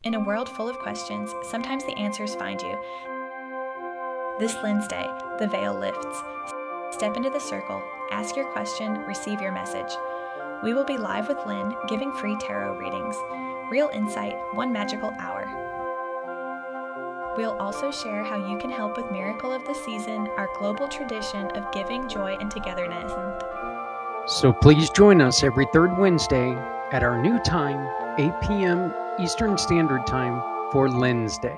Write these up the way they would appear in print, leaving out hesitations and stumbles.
In a world full of questions, sometimes the answers find you. This Lens Day, the veil lifts. Step into the circle, ask your question, receive your message. We will be live with Lynn, giving free tarot readings. Real insight, one magical hour. We'll also share how you can help with Miracle of the Season, our global tradition of giving, joy, and togetherness. So please join us every third Wednesday at our new time, 8 p.m. Eastern Standard Time for Lens Day.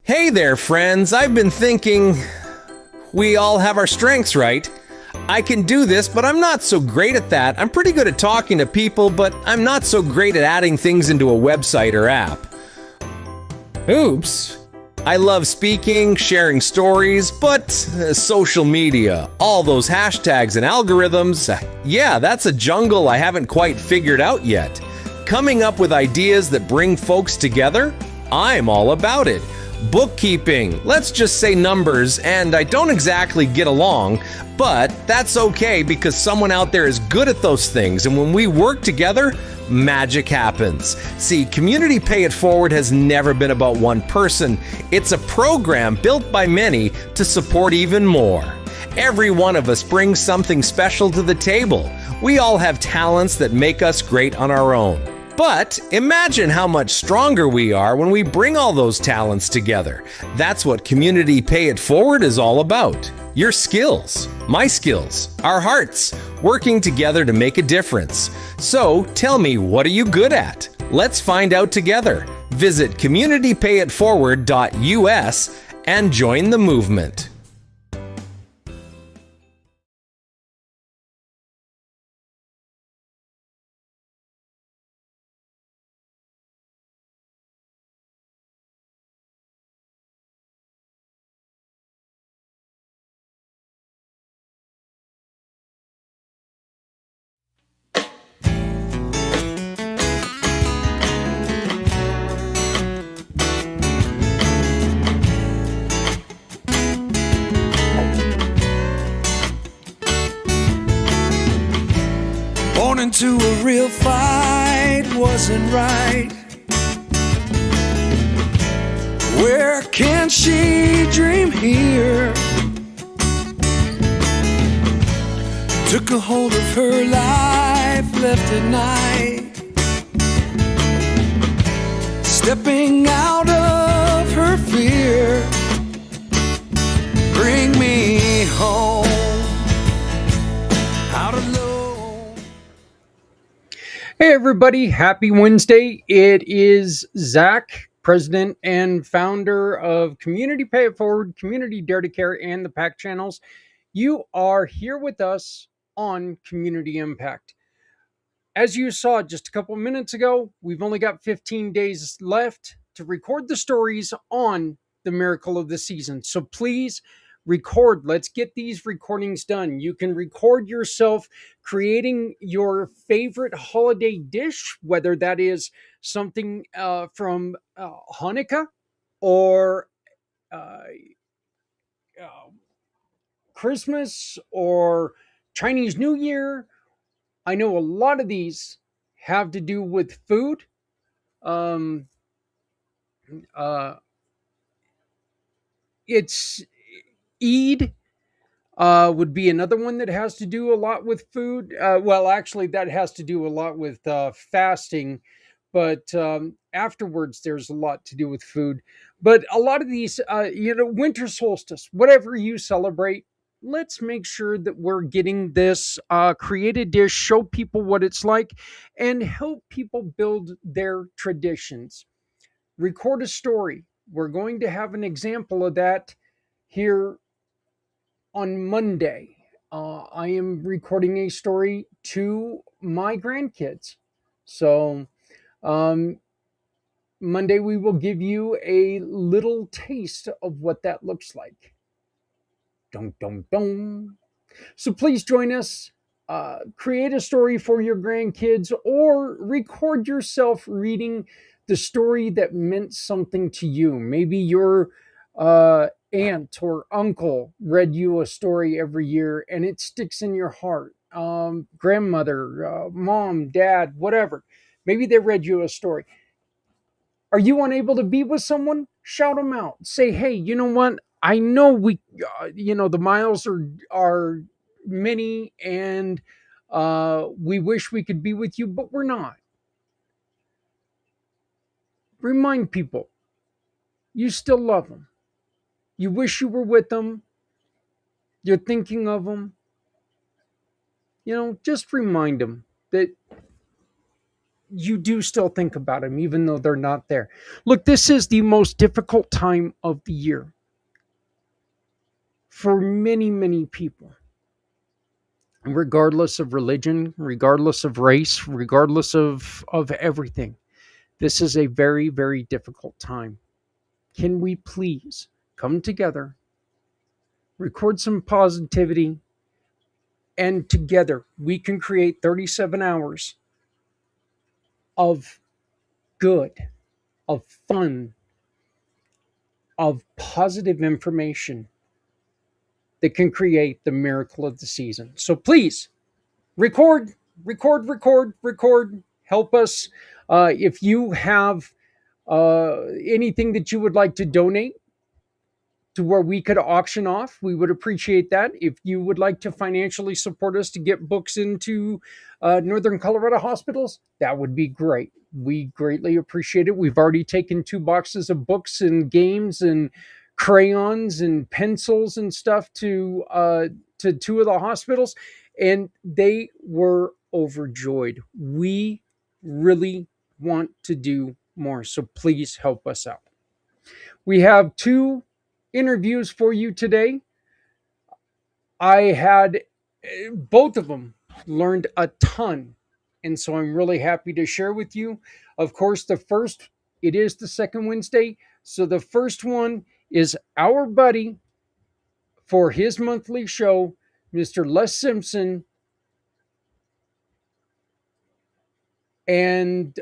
Hey there, friends. I've been thinking we all have our strengths, right? I can do this, but I'm not so great at that. I'm pretty good at talking to people, but I'm not so great at adding things into a website or app. Oops. I love speaking, sharing stories, but social media, all those hashtags and algorithms, yeah, that's a jungle I haven't quite figured out yet. Coming up with ideas that bring folks together? I'm all about it. Bookkeeping, let's just say numbers, and I don't exactly get along, but that's okay because someone out there is good at those things, and when we work together, magic happens. See, Community Pay It Forward has never been about one person. It's a program built by many to support even more. Every one of us brings something special to the table. We all have talents that make us great on our own. But imagine how much stronger we are when we bring all those talents together. That's what Community Pay It Forward is all about. Your skills, my skills, our hearts, working together to make a difference. So tell me, what are you good at? Let's find out together. Visit communitypayitforward.us and join the movement. Born into a real fight wasn't right. Where can she dream here? Took a hold of her life, left at night, stepping out of her fear. Bring me home, out of love. Hey everybody, happy Wednesday. It is Zach, president and founder of Community Pay It Forward, Community Dare to Care, and the PAC channels. You are here with us on Community IMpACT. As you saw just a couple minutes ago, we've only got 15 days left to record the stories on the Miracle of the Season. So please record. Let's get these recordings done. You can record yourself creating your favorite holiday dish, whether that is something from Hanukkah or Christmas or Chinese New Year. I know a lot of these have to do with food. It's Eid would be another one that has to do a lot with food. Well, actually, that has to do a lot with fasting, but afterwards, there's a lot to do with food. But a lot of these, winter solstice, whatever you celebrate, let's make sure that we're getting this created dish, show people what it's like, and help people build their traditions. Record a story. We're going to have an example of that here on Monday. I am recording a story to my grandkids. So, um, Monday, we will give you a little taste of what that looks like. Dun, dun, dun. So please join us. Create a story for your grandkids or record yourself reading the story that meant something to you. Maybe your aunt or uncle read you a story every year and it sticks in your heart. Grandmother, mom, dad, whatever. Maybe they read you a story. Are you unable to be with someone? Shout them out. Say, hey, you know what? I know the miles are many, and we wish we could be with you, but we're not. Remind people you still love them. You wish you were with them. You're thinking of them. Just remind them that you do still think about them, even though they're not there. Look, this is the most difficult time of the year for many, many people, regardless of religion, regardless of race, regardless of everything. This is a very, very difficult time. Can we please come together, record some positivity, and together we can create 37 hours of good, of fun, of positive information that can create the miracle of the season. So please record, record. Help us. If you have anything that you would like to donate to where we could auction off, we would appreciate that. If you would like to financially support us to get books into Northern Colorado hospitals, that would be great. We greatly appreciate it. We've already taken 2 boxes of books and games and crayons and pencils and stuff to 2 of the hospitals, and they were overjoyed. We really want to do more, so please help us out. We have 2 interviews for you today. I had both of them learned a ton, and so I'm really happy to share with you. Of course, it is the second Wednesday, so the first one is our buddy for his monthly show, Mr. Les Simpson, and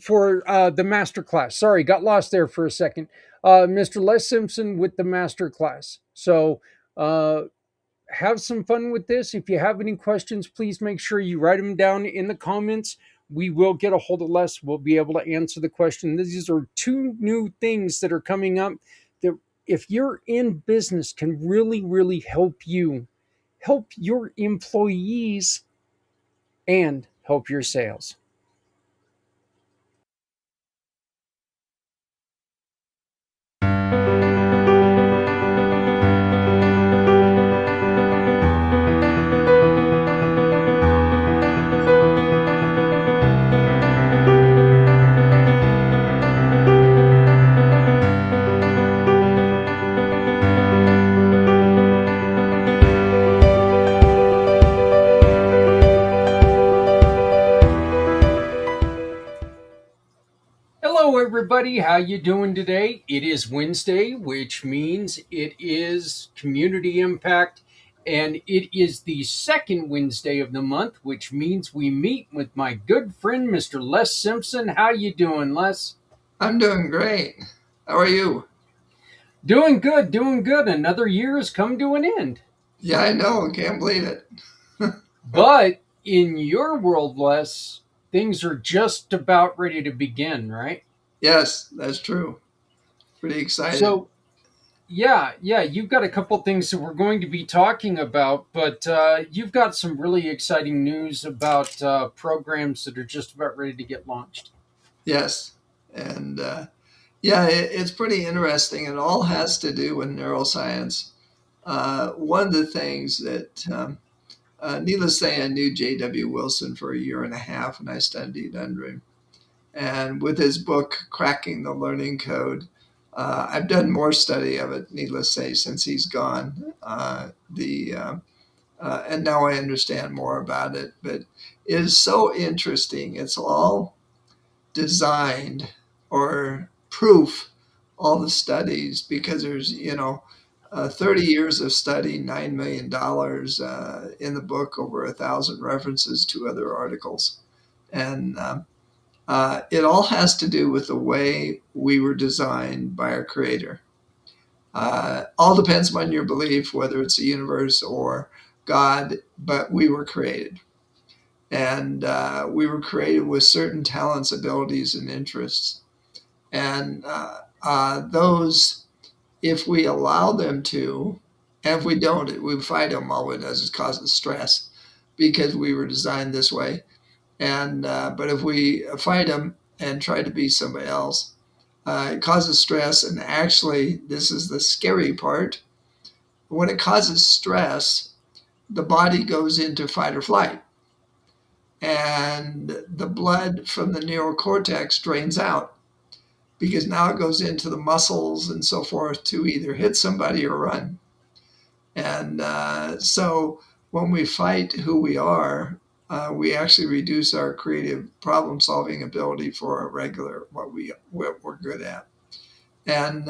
for the master class. Sorry, got lost there for a second. Mr. Les Simpson with the master class. So have some fun with this. If you have any questions, please make sure you write them down in the comments. We will get a hold of Les. We'll be able to answer the question. These are 2 new things that are coming up that, if you're in business, can really, really help you, help your employees, and help your sales. Hello everybody, how you doing today? It is Wednesday, which means it is Community Impact, and it is the second Wednesday of the month, which means we meet with my good friend Mr. Les Simpson. How you doing, Les? I'm doing great. How are you? Doing good. Another year has come to an end. Yeah, I know. Can't believe it. But in your world, Les, things are just about ready to begin, right? Yes, that's true. Pretty excited. So, yeah, you've got a couple things that we're going to be talking about, but you've got some really exciting news about programs that are just about ready to get launched. Yes, and it's pretty interesting. It all has to do with neuroscience. One of the things that, needless to say, I knew J.W. Wilson for a year and a half, and I studied under him. And with his book, Cracking the Learning Code, I've done more study of it, needless to say, since he's gone. And now I understand more about it. But it is so interesting. It's all designed or proof, all the studies, because there's, 30 years of study, $9 million in the book, over 1,000 references to other articles. And it all has to do with the way we were designed by our Creator. All depends on your belief, whether it's the universe or God, but we were created. And we were created with certain talents, abilities, and interests. And those, if we allow them to, and if we don't, we fight them, all it does is causes stress, because we were designed this way. And but if we fight them and try to be somebody else, it causes stress. And actually, this is the scary part. When it causes stress, the body goes into fight or flight. And the blood from the neocortex drains out, because now it goes into the muscles and so forth to either hit somebody or run. And so when we fight who we are, we actually reduce our creative problem-solving ability for our regular, what we're good at. And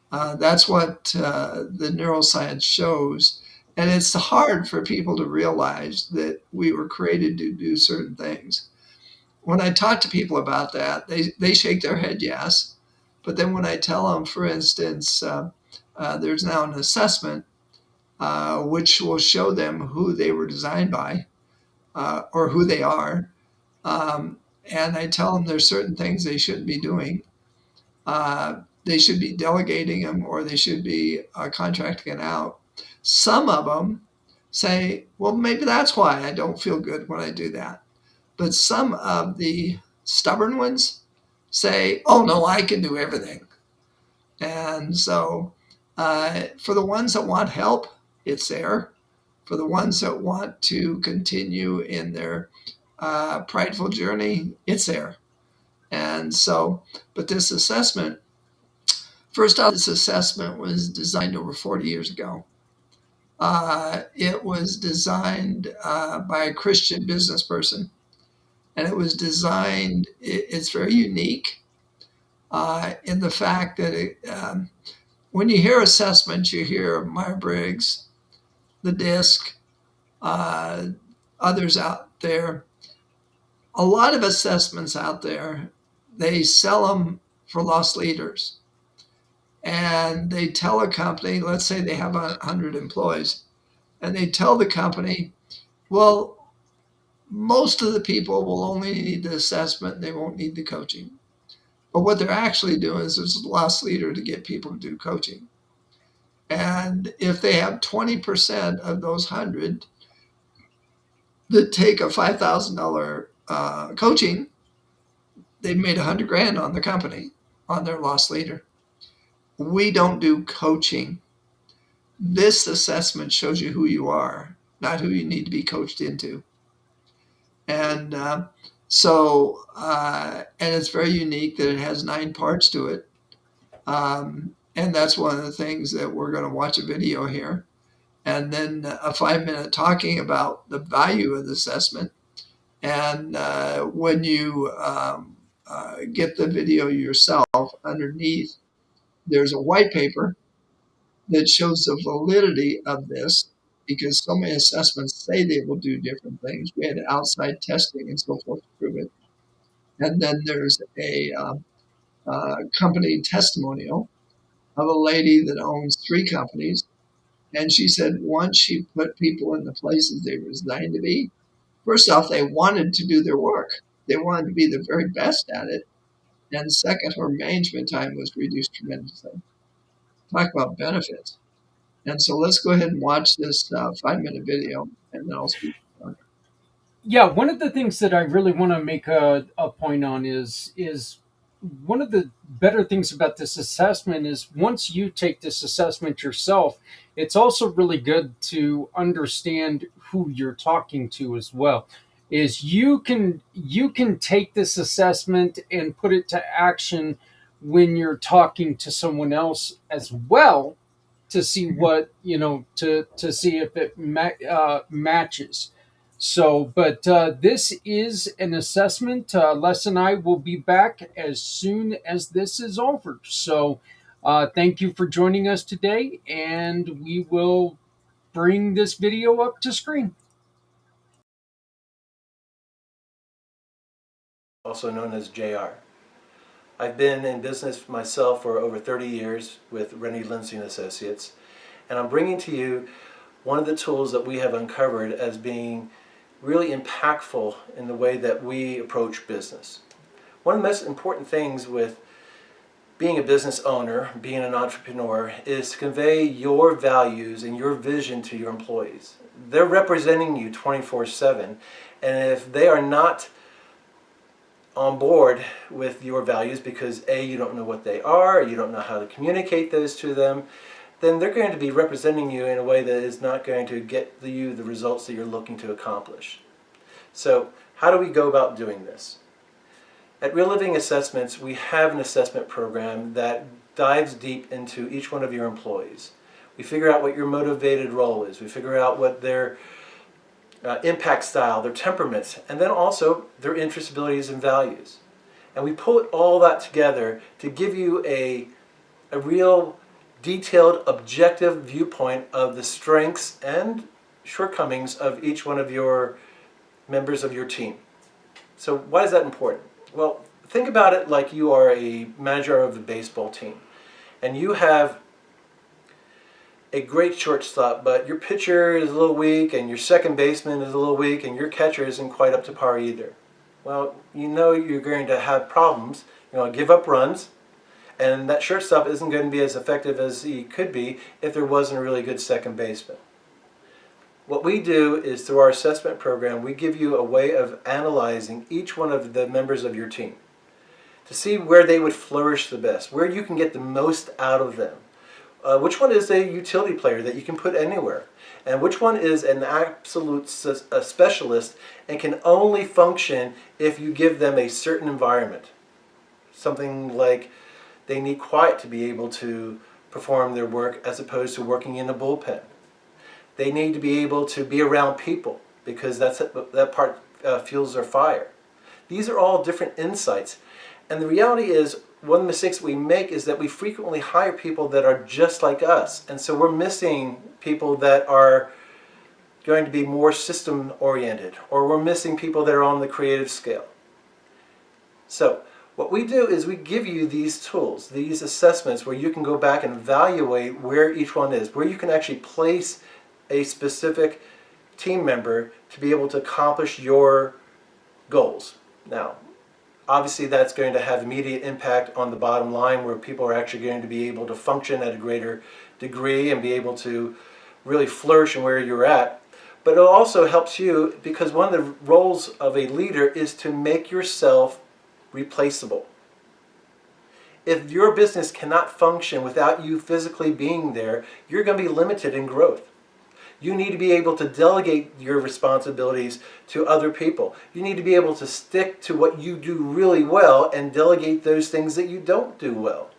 that's what the neuroscience shows. And it's hard for people to realize that we were created to do certain things. When I talk to people about that, they shake their head yes. But then when I tell them, for instance, there's now an assessment which will show them who they were designed by, or who they are. And I tell them there's certain things they shouldn't be doing. They should be delegating them, or they should be contracting it out. Some of them say, well, maybe that's why I don't feel good when I do that. But some of the stubborn ones say, oh, no, I can do everything. And so for the ones that want help, it's there. For the ones that want to continue in their prideful journey, it's there. And so, but this assessment, first off, this assessment was designed over 40 years ago. It was designed by a Christian business person, and it was designed, it's very unique in the fact that when you hear assessments, you hear Myers-Briggs, the DISC, others out there. A lot of assessments out there, they sell them for lost leaders. And they tell a company, let's say they have 100 employees, and they tell the company, well, most of the people will only need the assessment, they won't need the coaching. But what they're actually doing is there's a lost leader to get people to do coaching. And if they have 20% of those 100 that take a $5,000 coaching, they've made $100,000 on the company, on their lost leader. We don't do coaching. This assessment shows you who you are, not who you need to be coached into. And and it's very unique that it has 9 parts to it. And that's one of the things that we're going to watch a video here. And then a 5-minute talking about the value of the assessment. And when you get the video yourself, underneath, there's a white paper that shows the validity of this, because so many assessments say they will do different things. We had outside testing and so forth to prove it. And then there's a company testimonial of a lady that owns 3 companies. And she said once she put people in the places they were designed to be, first off, they wanted to do their work. They wanted to be the very best at it. And second, her management time was reduced tremendously. Talk about benefits. And so let's go ahead and watch this 5-minute video, and then I'll speak. Yeah, one of the things that I really want to make a point on is one of the better things about this assessment is once you take this assessment yourself, it's also really good to understand who you're talking to as well. is you can take this assessment and put it to action when you're talking to someone else as well, to see what, to see if it matches. So, but this is an assessment. Les and I will be back as soon as this is over. So thank you for joining us today, and we will bring this video up to screen. Also known as JR. I've been in business myself for over 30 years with Rennie Lindsay & Associates, and I'm bringing to you one of the tools that we have uncovered as being really impactful in the way that we approach business. One of the most important things with being a business owner, being an entrepreneur, is to convey your values and your vision to your employees. They're representing you 24/7, and if they are not on board with your values because A, you don't know what they are, you don't know how to communicate those to them, then they're going to be representing you in a way that is not going to get you the results that you're looking to accomplish. So how do we go about doing this? At Real Living Assessments, we have an assessment program that dives deep into each one of your employees. We figure out what your motivated role is. We figure out what their impact style, their temperaments, and then also their interests, abilities, and values. And we put all that together to give you a real detailed, objective viewpoint of the strengths and shortcomings of each one of your members of your team. So why is that important? Well, think about it like you are a manager of the baseball team, and you have a great shortstop, but your pitcher is a little weak, and your second baseman is a little weak, and your catcher isn't quite up to par either. Well, you know you're going to have problems. You're going to give up runs, and that shortstop isn't going to be as effective as he could be if there wasn't a really good second baseman. What we do is, through our assessment program, we give you a way of analyzing each one of the members of your team to see where they would flourish the best, where you can get the most out of them. Which one is a utility player that you can put anywhere? And which one is an absolute specialist and can only function if you give them a certain environment? Something like they need quiet to be able to perform their work as opposed to working in a bullpen. They need to be able to be around people because that part fuels their fire. These are all different insights. And the reality is, one of the mistakes we make is that we frequently hire people that are just like us. And so we're missing people that are going to be more system oriented, or we're missing people that are on the creative scale. So what we do is we give you these tools, these assessments, where you can go back and evaluate where each one is, where you can actually place a specific team member to be able to accomplish your goals. Now, obviously that's going to have immediate impact on the bottom line, where people are actually going to be able to function at a greater degree and be able to really flourish in where you're at. But it also helps you, because one of the roles of a leader is to make yourself replaceable. If your business cannot function without you physically being there, you're going to be limited in growth. You need to be able to delegate your responsibilities to other people. You need to be able to stick to what you do really well and delegate those things that you don't do well.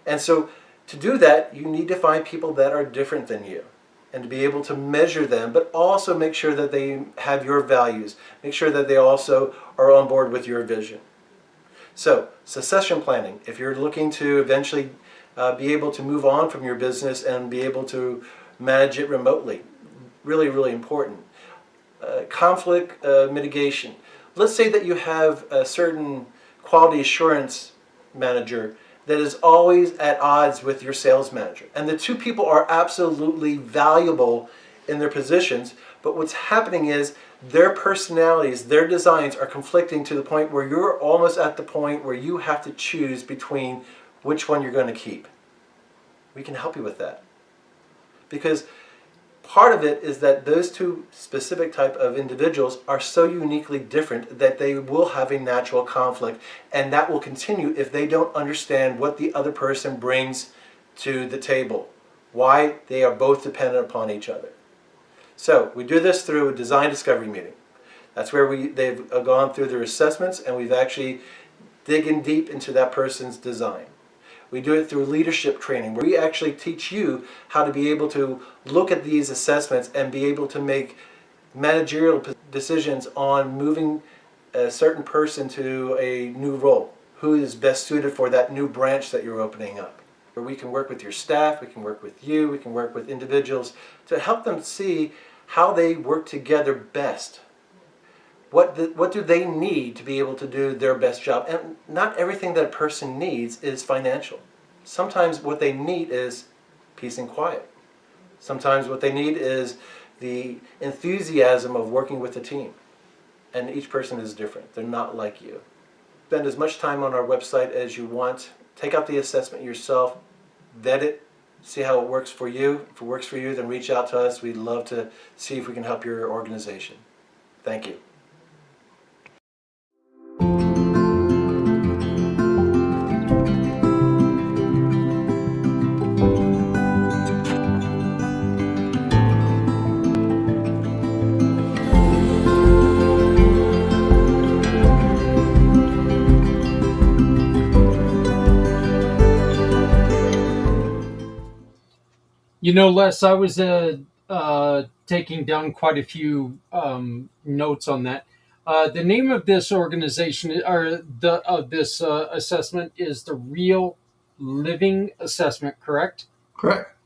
And so to do that, you need to find people that are different than you and to be able to measure them, but also make sure that they have your values. Make sure that they also are on board with your vision. So, succession planning. If you're looking to eventually be able to move on from your business and be able to manage it remotely, really, really important. Conflict mitigation. Let's say that you have a certain quality assurance manager that is always at odds with your sales manager. And the two people are absolutely valuable in their positions, but what's happening is their personalities, their designs are conflicting to the point where you're almost at the point where you have to choose between which one you're going to keep. We can help you with that. Because part of it is that those two specific type of individuals are so uniquely different that they will have a natural conflict, and that will continue if they don't understand what the other person brings to the table, why they are both dependent upon each other. So we do this through a design discovery meeting. That's where they've gone through their assessments, and we've actually digging deep into that person's design. We do it through leadership training, where we actually teach you how to be able to look at these assessments and be able to make managerial decisions on moving a certain person to a new role, who is best suited for that new branch that you're opening up. Where we can work with your staff, we can work with you, we can work with individuals to help them see how they work together best. What do they need to be able to do their best job? And not everything that a person needs is financial. Sometimes what they need is peace and quiet. Sometimes what they need is the enthusiasm of working with a team. And each person is different. They're not like you. Spend as much time on our website as you want. Take out the assessment yourself, vet it, see how it works for you. If it works for you, then reach out to us. We'd love to see if we can help your organization. Thank you. Les, I was taking down quite a few notes on that. The name of this organization or this assessment is the Real Living Assessment, correct? Correct.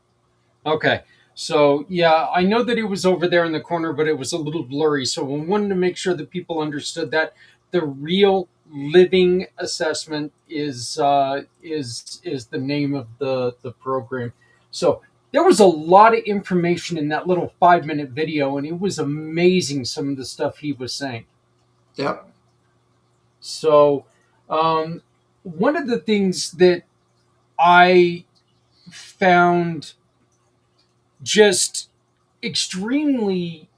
Okay. So, yeah, I know that it was over there in the corner, but it was a little blurry. So we wanted to make sure that people understood that the Real Living Assessment is the name of the program. So there was a lot of information in that little 5-minute video, and it was amazing some of the stuff he was saying. Yep. So one of the things that I found just extremely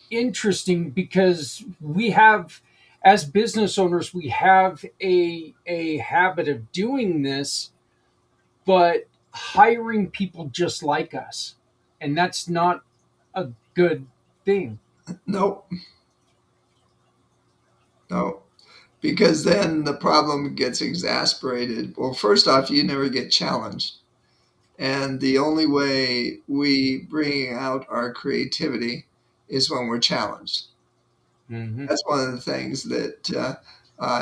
interesting, because we have, as business owners, we have a habit of doing this, but hiring people just like us, and that's not a good thing. No, because then the problem gets exasperated. Well, first off, you never get challenged. And the only way we bring out our creativity is when we're challenged. Mm-hmm. That's one of the things that,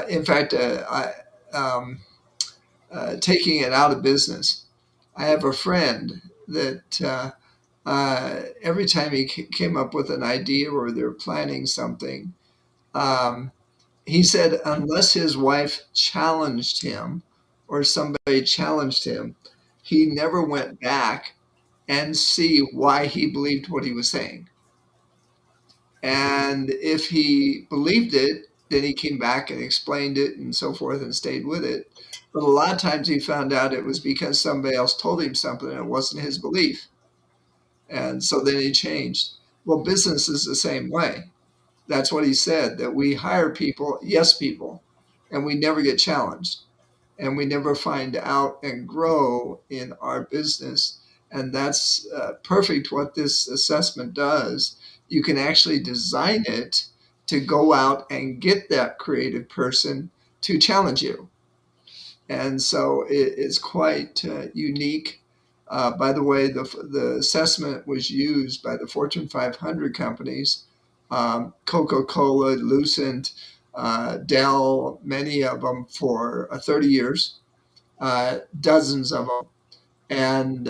in fact, taking it out of business. I have a friend that every time he came up with an idea or they're planning something, he said unless his wife challenged him or somebody challenged him, he never went back and see why he believed what he was saying. And if he believed it, then he came back and explained it and so forth and stayed with it. But a lot of times he found out it was because somebody else told him something and it wasn't his belief. And so then he changed. Well, business is the same way. That's what he said, that we hire people, yes people, and we never get challenged. And we never find out and grow in our business. And that's perfect what this assessment does. You can actually design it to go out and get that creative person to challenge you. And so it's quite unique. By the way, the assessment was used by the Fortune 500 companies, Coca-Cola, Lucent, Dell, many of them for 30 years, dozens of them. And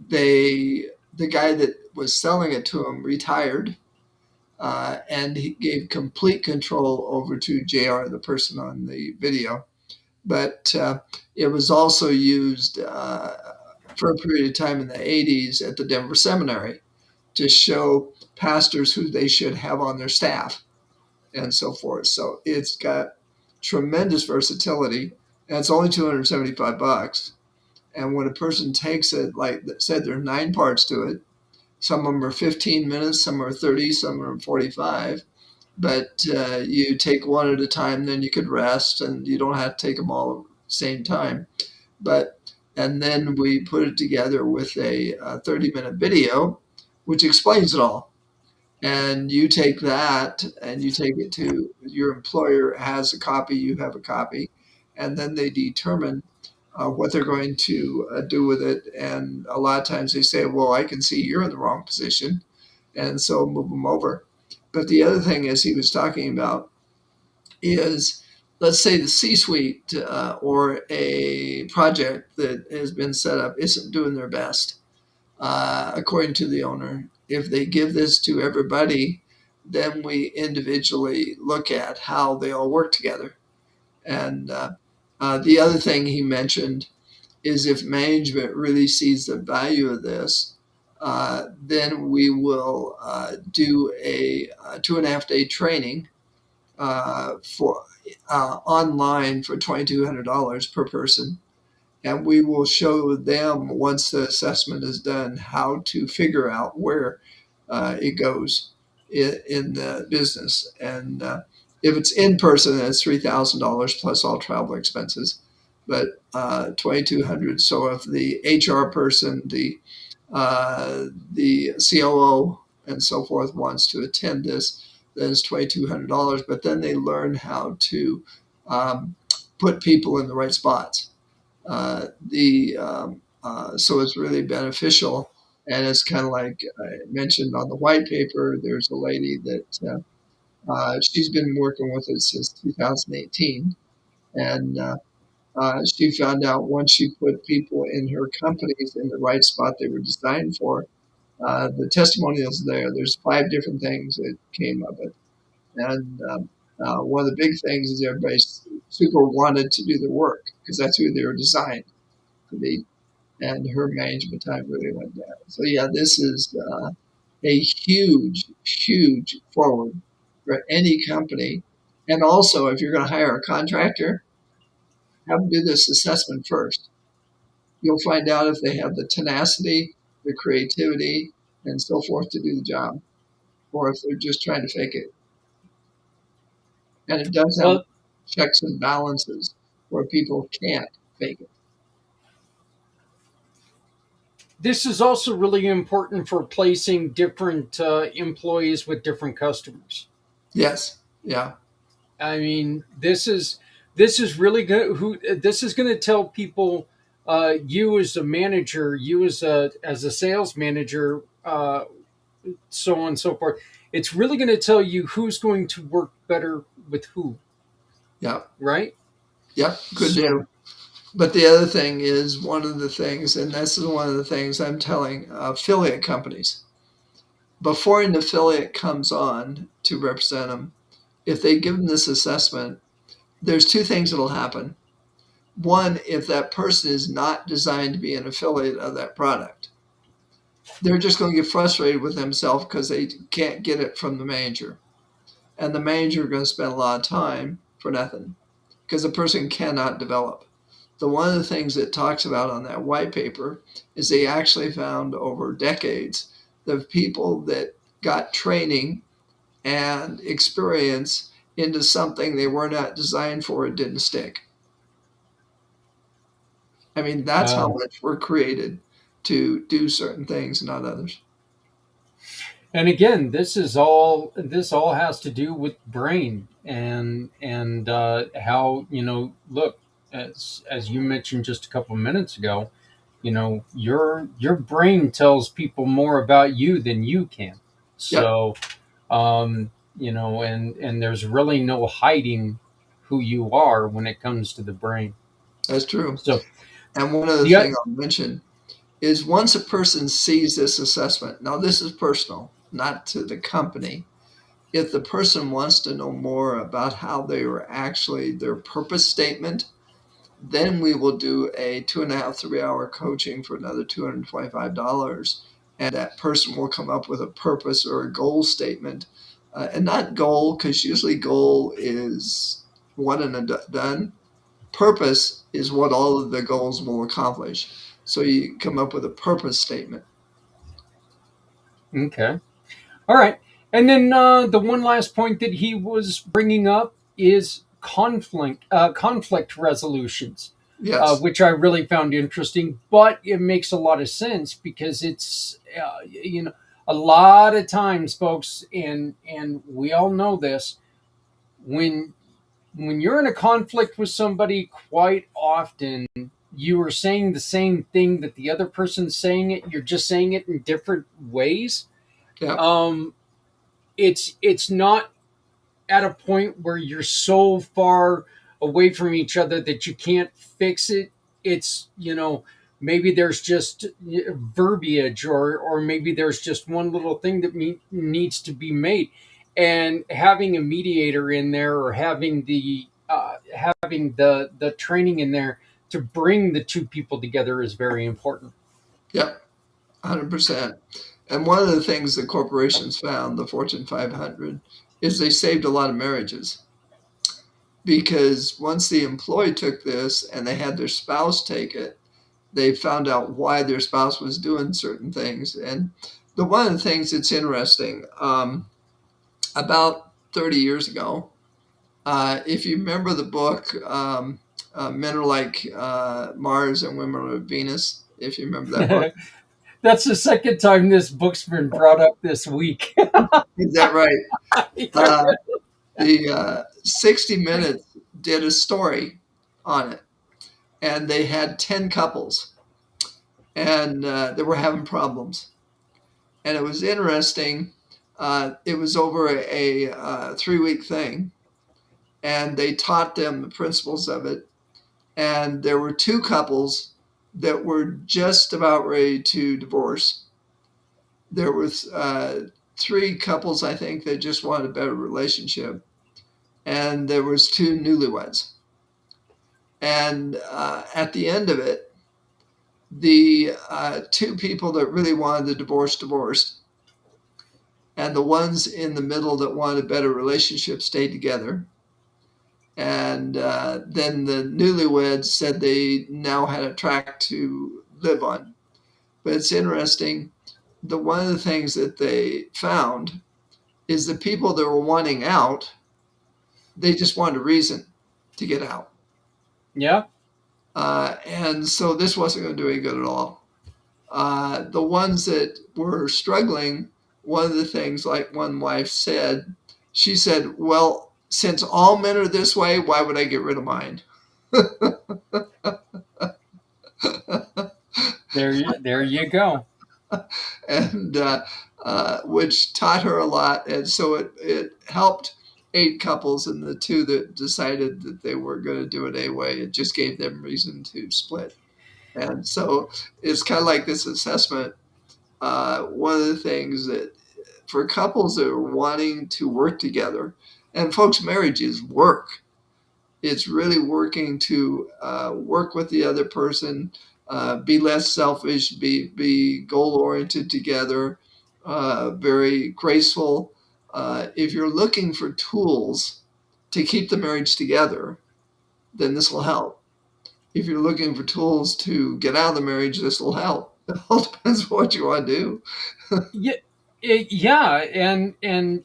the guy that was selling it to him retired, and he gave complete control over to JR, the person on the video. But it was also used for a period of time in the 80s at the Denver Seminary to show pastors who they should have on their staff and so forth. So it's got tremendous versatility, and it's only $275. And when a person takes it, like I said, there are 9 parts to it. Some of them are 15 minutes, some are 30, some are 45. But you take one at a time, then you could rest, and you don't have to take them all at the same time. And then we put it together with a 30-minute video, which explains it all. And you take that and you take it to your employer has a copy, you have a copy, and then they determine what they're going to do with it. And a lot of times they say, well, I can see you're in the wrong position, and so move them over. But the other thing, as he was talking about, is let's say the C-suite or a project that has been set up isn't doing their best, according to the owner. If they give this to everybody, then we individually look at how they all work together. And the other thing he mentioned is if management really sees the value of this, then we will do a 2.5-day training for online for $2,200 per person. And we will show them, once the assessment is done, how to figure out where it goes in the business. And if it's in person, that's $3,000 plus all travel expenses. But $2,200. So if the HR person, the COO, and so forth wants to attend this, then it's $2,200. But then they learn how to put people in the right spots. So it's really beneficial, and it's kind of like I mentioned on the white paper. There's a lady that she's been working with us since 2018, and she found out once she put people in her companies in the right spot they were designed for, the testimonials there. There's 5 different things that came of it, and one of the big things is everybody super wanted to do the work because that's who they were designed to be, and her management time really went down. So yeah, this is a huge, huge forward for any company. And also, if you're going to hire a contractor, have them do this assessment first. You'll find out if they have the tenacity, the creativity, and so forth to do the job, or if they're just trying to fake it. And it does have checks and balances where people can't fake it. This is also really important for placing different employees with different customers. Yes. Yeah. I mean, this is really good. This is going to tell people, you as a manager, you as a sales manager, so on and so forth. It's really going to tell you who's going to work better with who. Yeah. Right. Yep. Good deal. But the other thing is one of the things, and this is one of the things I'm telling affiliate companies, before an affiliate comes on to represent them, if they give them this assessment, there's 2 things that will happen. One, if that person is not designed to be an affiliate of that product, they're just going to get frustrated with themselves because they can't get it from the manager. And the manager is going to spend a lot of time for nothing because the person cannot develop. One of the things it talks about on that white paper is they actually found over decades the people that got training and experience into something they were not designed for, it didn't stick. I mean, that's how much we're created to do certain things, not others. And again, this all has to do with brain and how, look, as you mentioned just a couple of minutes ago, your brain tells people more about you than you can. So, yep. And there's really no hiding who you are when it comes to the brain. That's true. So, and one other thing I'll mention is once a person sees this assessment, now this is personal, not to the company. If the person wants to know more about how they were actually their purpose statement, then we will do a 2.5, 3-hour coaching for another $225. And that person will come up with a purpose or a goal statement. And not goal, because usually goal is one and done. Purpose is what all of the goals will accomplish. So you come up with a purpose statement. Okay. All right. And then the one last point that he was bringing up is conflict resolutions. Yes. Which I really found interesting, but it makes a lot of sense because it's, a lot of times, folks, and we all know this, when you're in a conflict with somebody, quite often you are saying the same thing that the other person's saying it. You're just saying it in different ways. Yeah. It's not at a point where you're so far away from each other that you can't fix it. It's, maybe there's just verbiage, or maybe there's just one little thing that needs to be made. And having a mediator in there, or having the training in there to bring the two people together is very important. Yep, 100%. And one of the things that corporations found, the Fortune 500, is they saved a lot of marriages. Because once the employee took this and they had their spouse take it, they found out why their spouse was doing certain things. And one of the things that's interesting, about 30 years ago, if you remember the book, Men Are Like Mars and Women Are Like Venus, if you remember that book. That's the second time this book's been brought up this week. Is that right? The 60 Minutes did a story on it, and they had 10 couples, and they were having problems. And it was interesting. It was over a 3-week thing, and they taught them the principles of it. And there were 2 couples that were just about ready to divorce. There was 3 couples, I think, that just wanted a better relationship. And there was 2 newlyweds. And at the end of it, the 2 people that really wanted the divorce divorced. And the ones in the middle that wanted a better relationship stayed together. And then the newlyweds said they now had a track to live on. But it's interesting. One of the things that they found is the people that were wanting out, they just wanted a reason to get out. Yeah. And so this wasn't going to do any good at all. The ones that were struggling, one of the things, like one wife said, she said, well, since all men are this way, why would I get rid of mine? There you go. And which taught her a lot. And so it helped 8 couples, and the 2 that decided that they were going to do it anyway, it just gave them reason to split. And so it's kind of like this assessment. One of the things that for couples that are wanting to work together, and folks, marriage is work. It's really working to work with the other person, be less selfish, be goal-oriented together, very graceful. If you're looking for tools to keep the marriage together, then this will help. If you're looking for tools to get out of the marriage, this will help. It all depends what you want to do. Yeah, and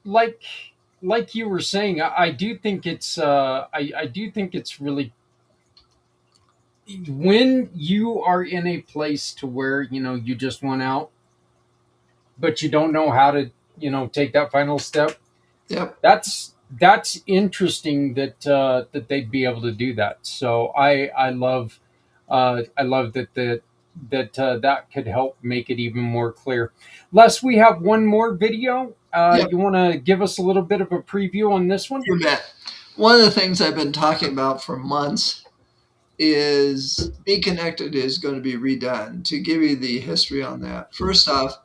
like you were saying, I do think it's I do think it's really, when you are in a place to where you just want out, but you don't know how to take that final step. Yep. That's interesting that they'd be able to do that. So I love that that could help make it even more clear. Les, we have one more video. Yep. You want to give us a little bit of a preview on this one? You bet. One of the things I've been talking about for months is Be Connected is going to be redone. To give you the history on that, first off,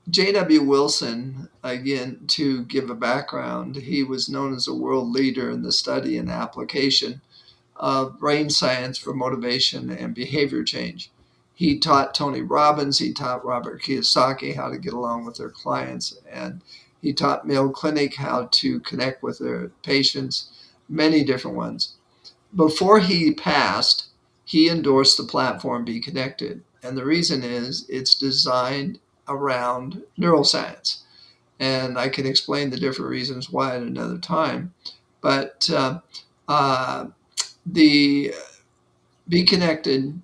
J.W. Wilson, again, to give a background, he was known as a world leader in the study and application of brain science for motivation and behavior change. He taught Tony Robbins, he taught Robert Kiyosaki how to get along with their clients, and he taught Mayo Clinic how to connect with their patients, many different ones. Before he passed, he endorsed the platform Be Connected. And the reason is it's designed around neuroscience. And I can explain the different reasons why at another time. But the Be Connected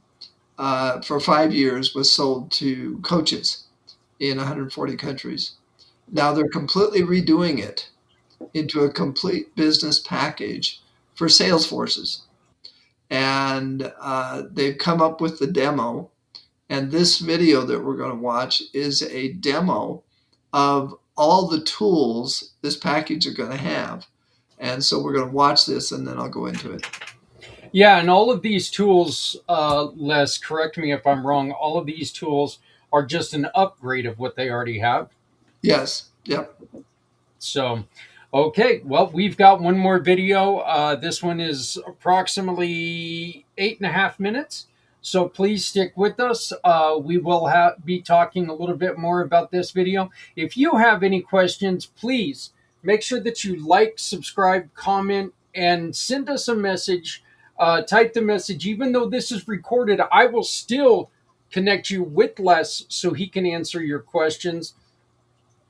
for 5 years was sold to coaches in 140 countries. Now they're completely redoing it into a complete business package for sales forces. And they've come up with the demo. And this video that we're going to watch is a demo of all the tools this package are going to have. And so we're going to watch this and then I'll go into it. Yeah, and all of these tools, Les, correct me if I'm wrong, all of these tools are just an upgrade of what they already have. Yes. Yep. So, okay, well, we've got one more video. This one is approximately 8.5 minutes. So please stick with us. We will be talking a little bit more about this video. If you have any questions, please make sure that you like, subscribe, comment, and send us a message. Type the message. Even though this is recorded, I will still connect you with Les so he can answer your questions.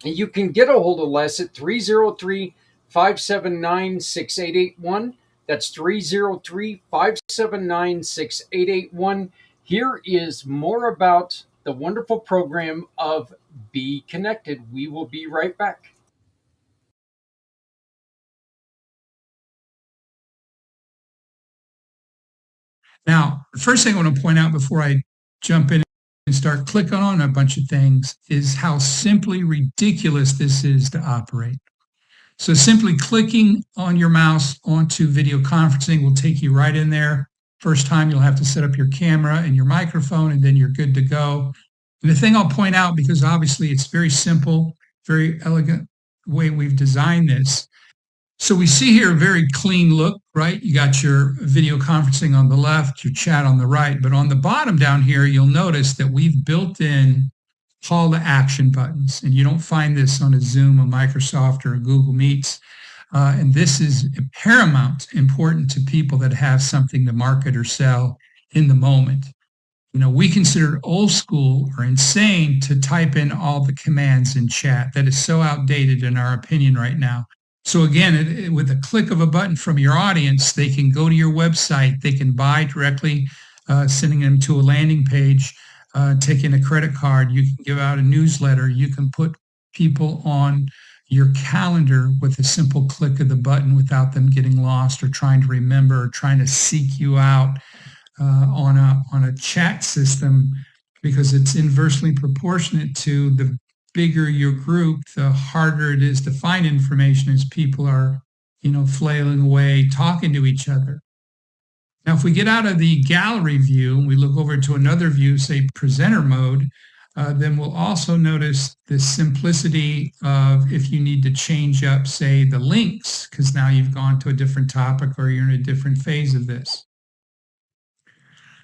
You can get a hold of Les at 303-579-6881. That's 303-579-6881. Here is more about the wonderful program of Be Connected. We will be right back. Now, the first thing I want to point out before I jump in and start clicking on a bunch of things is how simply ridiculous this is to operate. So simply clicking on your mouse onto video conferencing will take you right in there. First time you'll have to set up your camera and your microphone, and then you're good to go. And the thing I'll point out, because obviously it's very simple, very elegant way we've designed this. So we see here a very clean look, right? You got your video conferencing on the left, your chat on the right, but on the bottom down here, you'll notice that we've built in call to action buttons, and you don't find this on a Zoom, a Microsoft, or a Google Meets. And this is paramount important to people that have something to market or sell in the moment. You know, we consider it old school or insane to type in all the commands in chat. That is so outdated in our opinion right now. So again, with a click of a button from your audience, they can go to your website, they can buy directly, sending them to a landing page, taking a credit card, you can give out a newsletter, you can put people on your calendar with a simple click of the button without them getting lost or trying to remember or trying to seek you out on a chat system, because it's inversely proportionate to the bigger your group, the harder it is to find information as people are, flailing away, talking to each other. Now, if we get out of the gallery view and we look over to another view, say presenter mode, then we'll also notice the simplicity of if you need to change up, say, the links, because now you've gone to a different topic or you're in a different phase of this.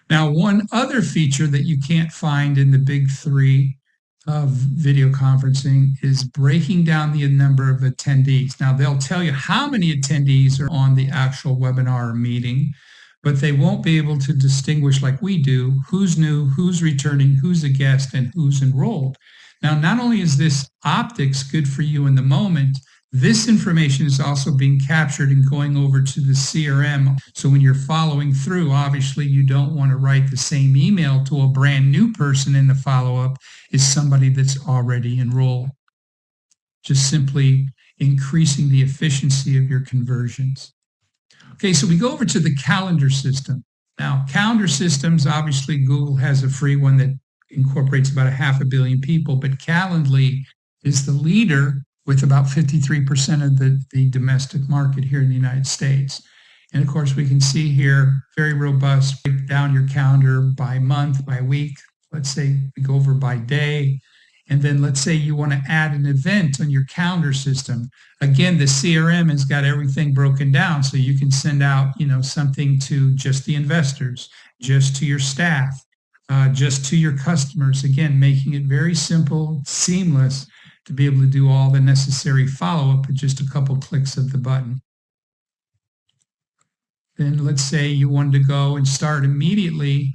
Now, one other feature that you can't find in the big three of video conferencing is breaking down the number of attendees. Now, they'll tell you how many attendees are on the actual webinar or meeting, but they won't be able to distinguish like we do who's new, who's returning, who's a guest, and who's enrolled. Now, not only is this optics good for you in the moment, this information is also being captured and going over to the CRM. So when you're following through, obviously you don't want to write the same email to a brand new person in the follow-up as somebody that's already enrolled. Just simply increasing the efficiency of your conversions. Okay, so we go over to the calendar system. Now, calendar systems, obviously Google has a free one that incorporates about 500 million people, but Calendly is the leader with about 53% of the domestic market here in the United States. And of course, we can see here, very robust, break down your calendar by month, by week. Let's say we go over by day. And then let's say you want to add an event on your calendar system. Again, the CRM has got everything broken down. So you can send out, something to just the investors, just to your staff, just to your customers. Again, making it very simple, seamless, to be able to do all the necessary follow-up with just a couple clicks of the button. Then let's say you wanted to go and start immediately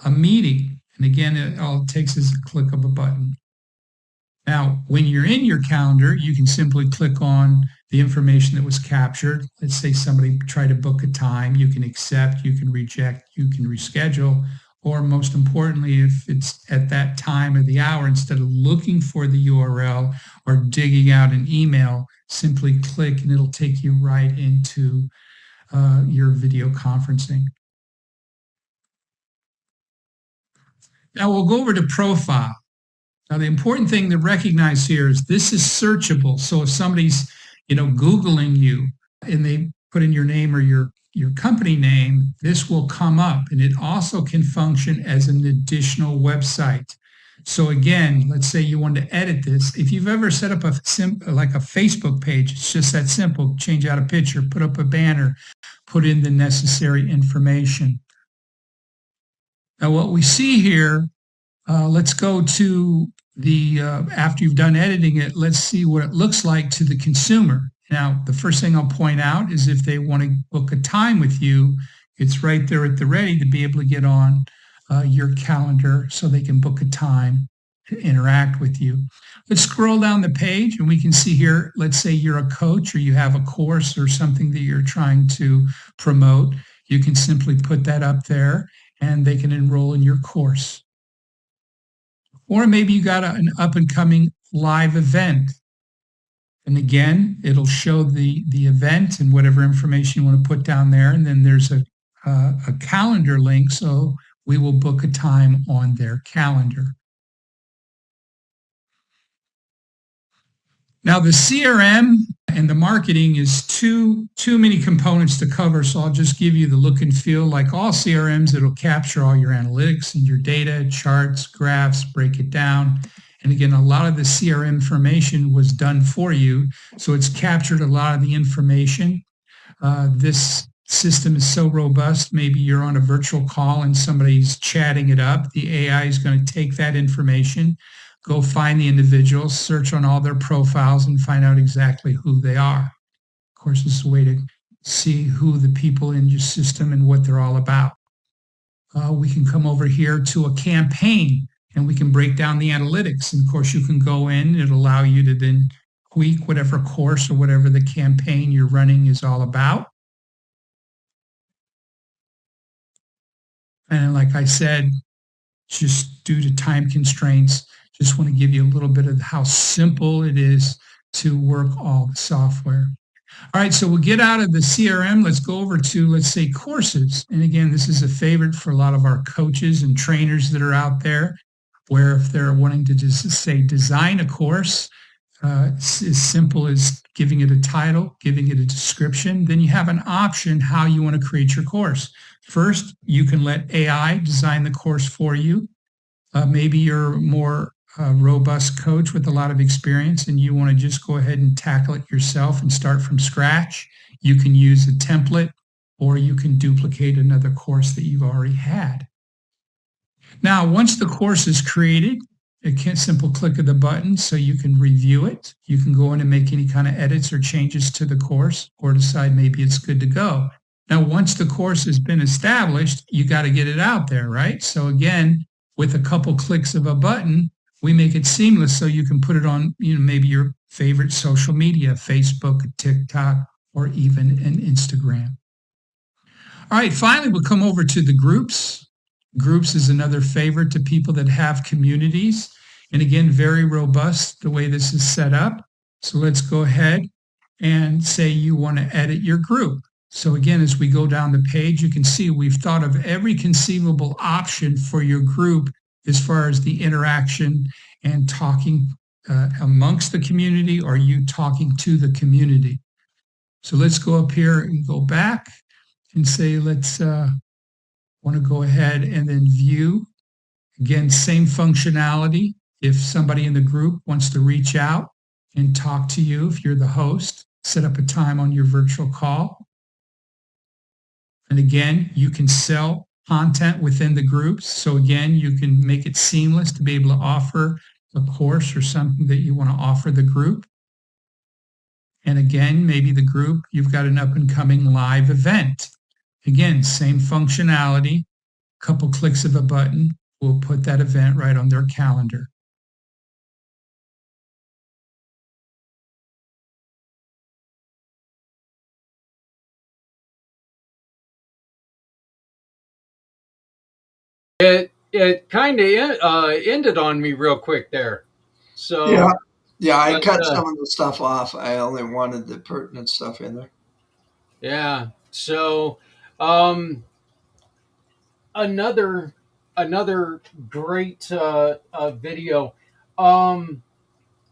a meeting. And again, all it takes is a click of a button. Now, when you're in your calendar, you can simply click on the information that was captured. Let's say somebody tried to book a time. You can accept, you can reject, you can reschedule, or most importantly, if it's at that time of the hour, instead of looking for the URL or digging out an email, simply click and it'll take you right into your video conferencing. Now we'll go over to profile. Now the important thing to recognize here is this is searchable. So if somebody's, Googling you and they put in your name or your company name, this will come up, and it also can function as an additional website. So again, let's say you want to edit this. If you've ever set up like a Facebook page, it's just that simple. Change out a picture, put up a banner, put in the necessary information. Now what we see here, let's go to the, after you've done editing it, let's see what it looks like to the consumer. Now, the first thing I'll point out is if they want to book a time with you, it's right there at the ready to be able to get on your calendar so they can book a time to interact with you. Let's scroll down the page and we can see here, let's say you're a coach or you have a course or something that you're trying to promote. You can simply put that up there and they can enroll in your course. Or maybe you got an up and coming live event. And again, it'll show the event and whatever information you want to put down there. And then there's a calendar link. So we will book a time on their calendar. Now the CRM and the marketing is too many components to cover. So I'll just give you the look and feel. Like all CRMs, it'll capture all your analytics and your data, charts, graphs, break it down. And again, a lot of the CRM information was done for you. So it's captured a lot of the information. This system is so robust. Maybe you're on a virtual call and somebody's chatting it up. The AI is going to take that information, go find the individual, search on all their profiles and find out exactly who they are. Of course, this is a way to see who the people in your system and what they're all about. We can come over here to a campaign and we can break down the analytics. And of course, you can go in, it'll allow you to then tweak whatever course or whatever the campaign you're running is all about. And like I said, just due to time constraints, just want to give you a little bit of how simple it is to work all the software. All right, so we'll get out of the CRM. Let's go over to, let's say, courses. And again, this is a favorite for a lot of our coaches and trainers that are out there, where if they're wanting to just say design a course, it's as simple as giving it a title, giving it a description. Then you have an option how you want to create your course. First, you can let AI design the course for you. Maybe you're a more robust coach with a lot of experience and you want to just go ahead and tackle it yourself and start from scratch. You can use a template or you can duplicate another course that you've already had. Now, once the course is created, a simple click of the button so you can review it. You can go in and make any kind of edits or changes to the course or decide maybe it's good to go. Now, once the course has been established, you got to get it out there, right? So again, with a couple clicks of a button, we make it seamless so you can put it on, maybe your favorite social media, Facebook, TikTok, or even an Instagram. All right, finally, we'll come over to the groups. Groups is another favorite to people that have communities. And again, very robust the way this is set up. So let's go ahead and say you want to edit your group. So again, as we go down the page, you can see we've thought of every conceivable option for your group as far as the interaction and talking amongst the community or you talking to the community. So let's go up here and go back and say, let's want to go ahead and then view. Again, same functionality. If somebody in the group wants to reach out and talk to you, if you're the host, set up a time on your virtual call. And again, you can sell content within the groups. So again, you can make it seamless to be able to offer a course or something that you want to offer the group. And again, maybe the group, you've got an up and coming live event. Again, same functionality, couple clicks of a button, will put that event right on their calendar. It kind of ended on me real quick there. Yeah. So, Yeah, I but cut some of the stuff off. I only wanted the pertinent stuff in there. yeah. So, um, another another great video. Um,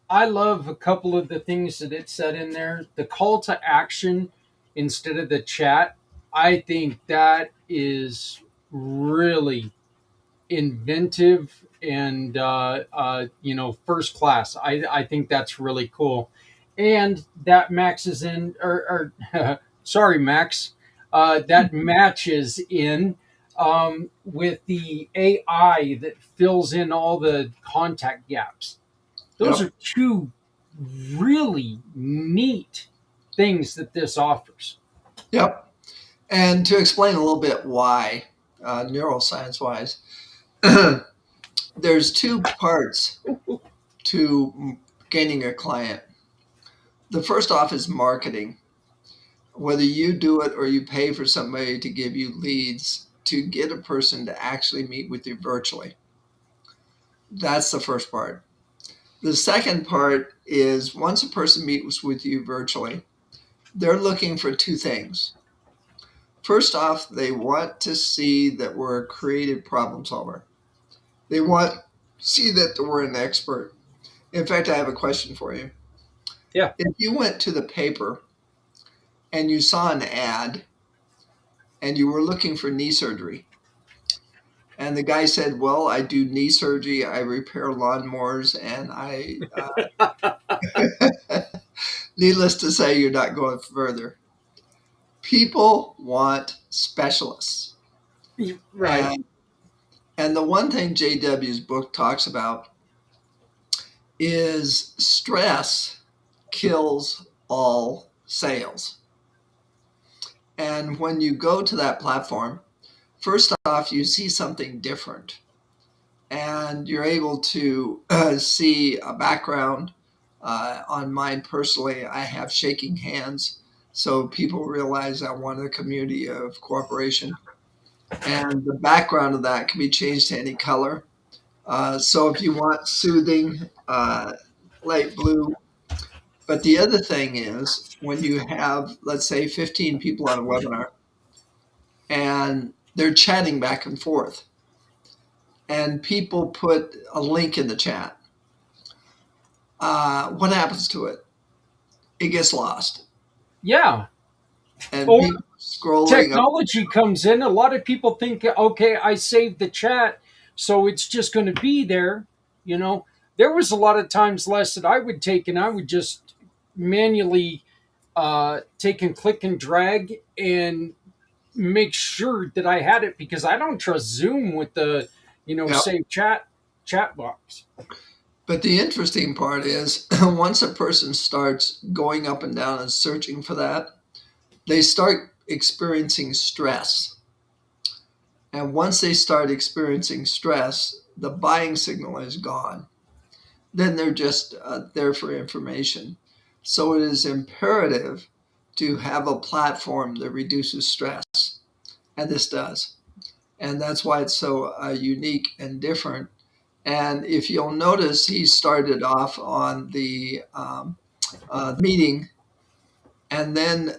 I love a couple of the things that it said in there. The call to action instead of the chat. I think that is really inventive and first class. I think that's really cool, and that maxes in or sorry Max, that matches in with the AI that fills in all the contact gaps. Those Yep. are two really neat things that this offers. Yep. And to explain a little bit why, neuroscience wise, there's two parts to gaining a client. The first off is marketing. Whether you do it or you pay for somebody to give you leads to get a person to actually meet with you virtually. That's the first part. The second part is once a person meets with you virtually, they're looking for two things. First off, they want to see that we're a creative problem solver. They want to see that we're an expert. In fact, I have a question for you. Yeah. If you went to the paper and you saw an ad and you were looking for knee surgery, and the guy said, well, I do knee surgery, I repair lawnmowers, and needless to say, you're not going further. People want specialists. Right. And the one thing JW's book talks about is stress kills all sales. And when you go to that platform, first off, you see something different. And you're able to see a background. On mine personally, I have shaking hands. So people realize I want a community of cooperation. And the background of that can be changed to any color. So if you want soothing, light blue. But the other thing is when you have, let's say, 15 people on a webinar and they're chatting back and forth, and people put a link in the chat, what happens to it? It gets lost. Yeah. And Or people scrolling technology comes in. A lot of people think, okay, I saved the chat, so it's just going to be there. There was a lot of times less that I would take, and I would just manually take and click and drag and make sure that I had it, because I don't trust Zoom with the Yep. save chat box. But the interesting part is once a person starts going up and down and searching for that, they start experiencing stress. And once they start experiencing stress, the buying signal is gone. Then they're just there for information. So it is imperative to have a platform that reduces stress. And this does. And that's why it's so unique and different. And if you'll notice, he started off on the meeting. And then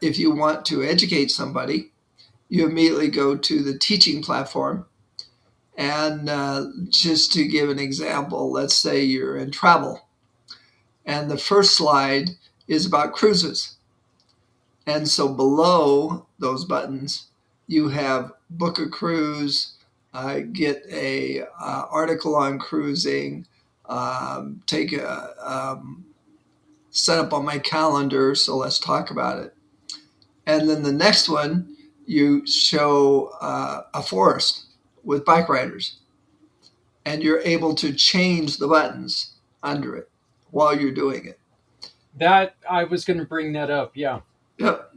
if you want to educate somebody, you immediately go to the teaching platform. And just to give an example, let's say you're in travel. And the first slide is about cruises. And so below those buttons, you have book a cruise, get a article on cruising, take a set up on my calendar, so let's talk about it. And then the next one, you show a forest with bike riders, and you're able to change the buttons under it while you're doing it. That I was going to bring that up. Yeah. Yep.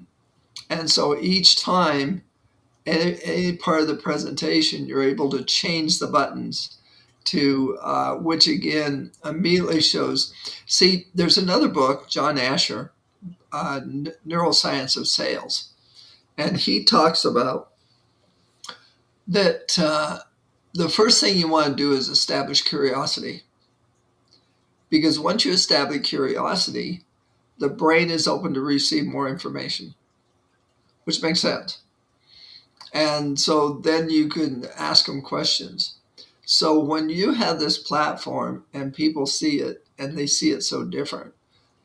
And so each time, any part of the presentation, you're able to change the buttons to which again immediately shows. See, there's another book, John Asher, Neuroscience of Sales, and he talks about that the first thing you want to do is establish curiosity. Because once you establish curiosity, the brain is open to receive more information, which makes sense. And so then you can ask them questions. So when you have this platform and people see it and they see it so different,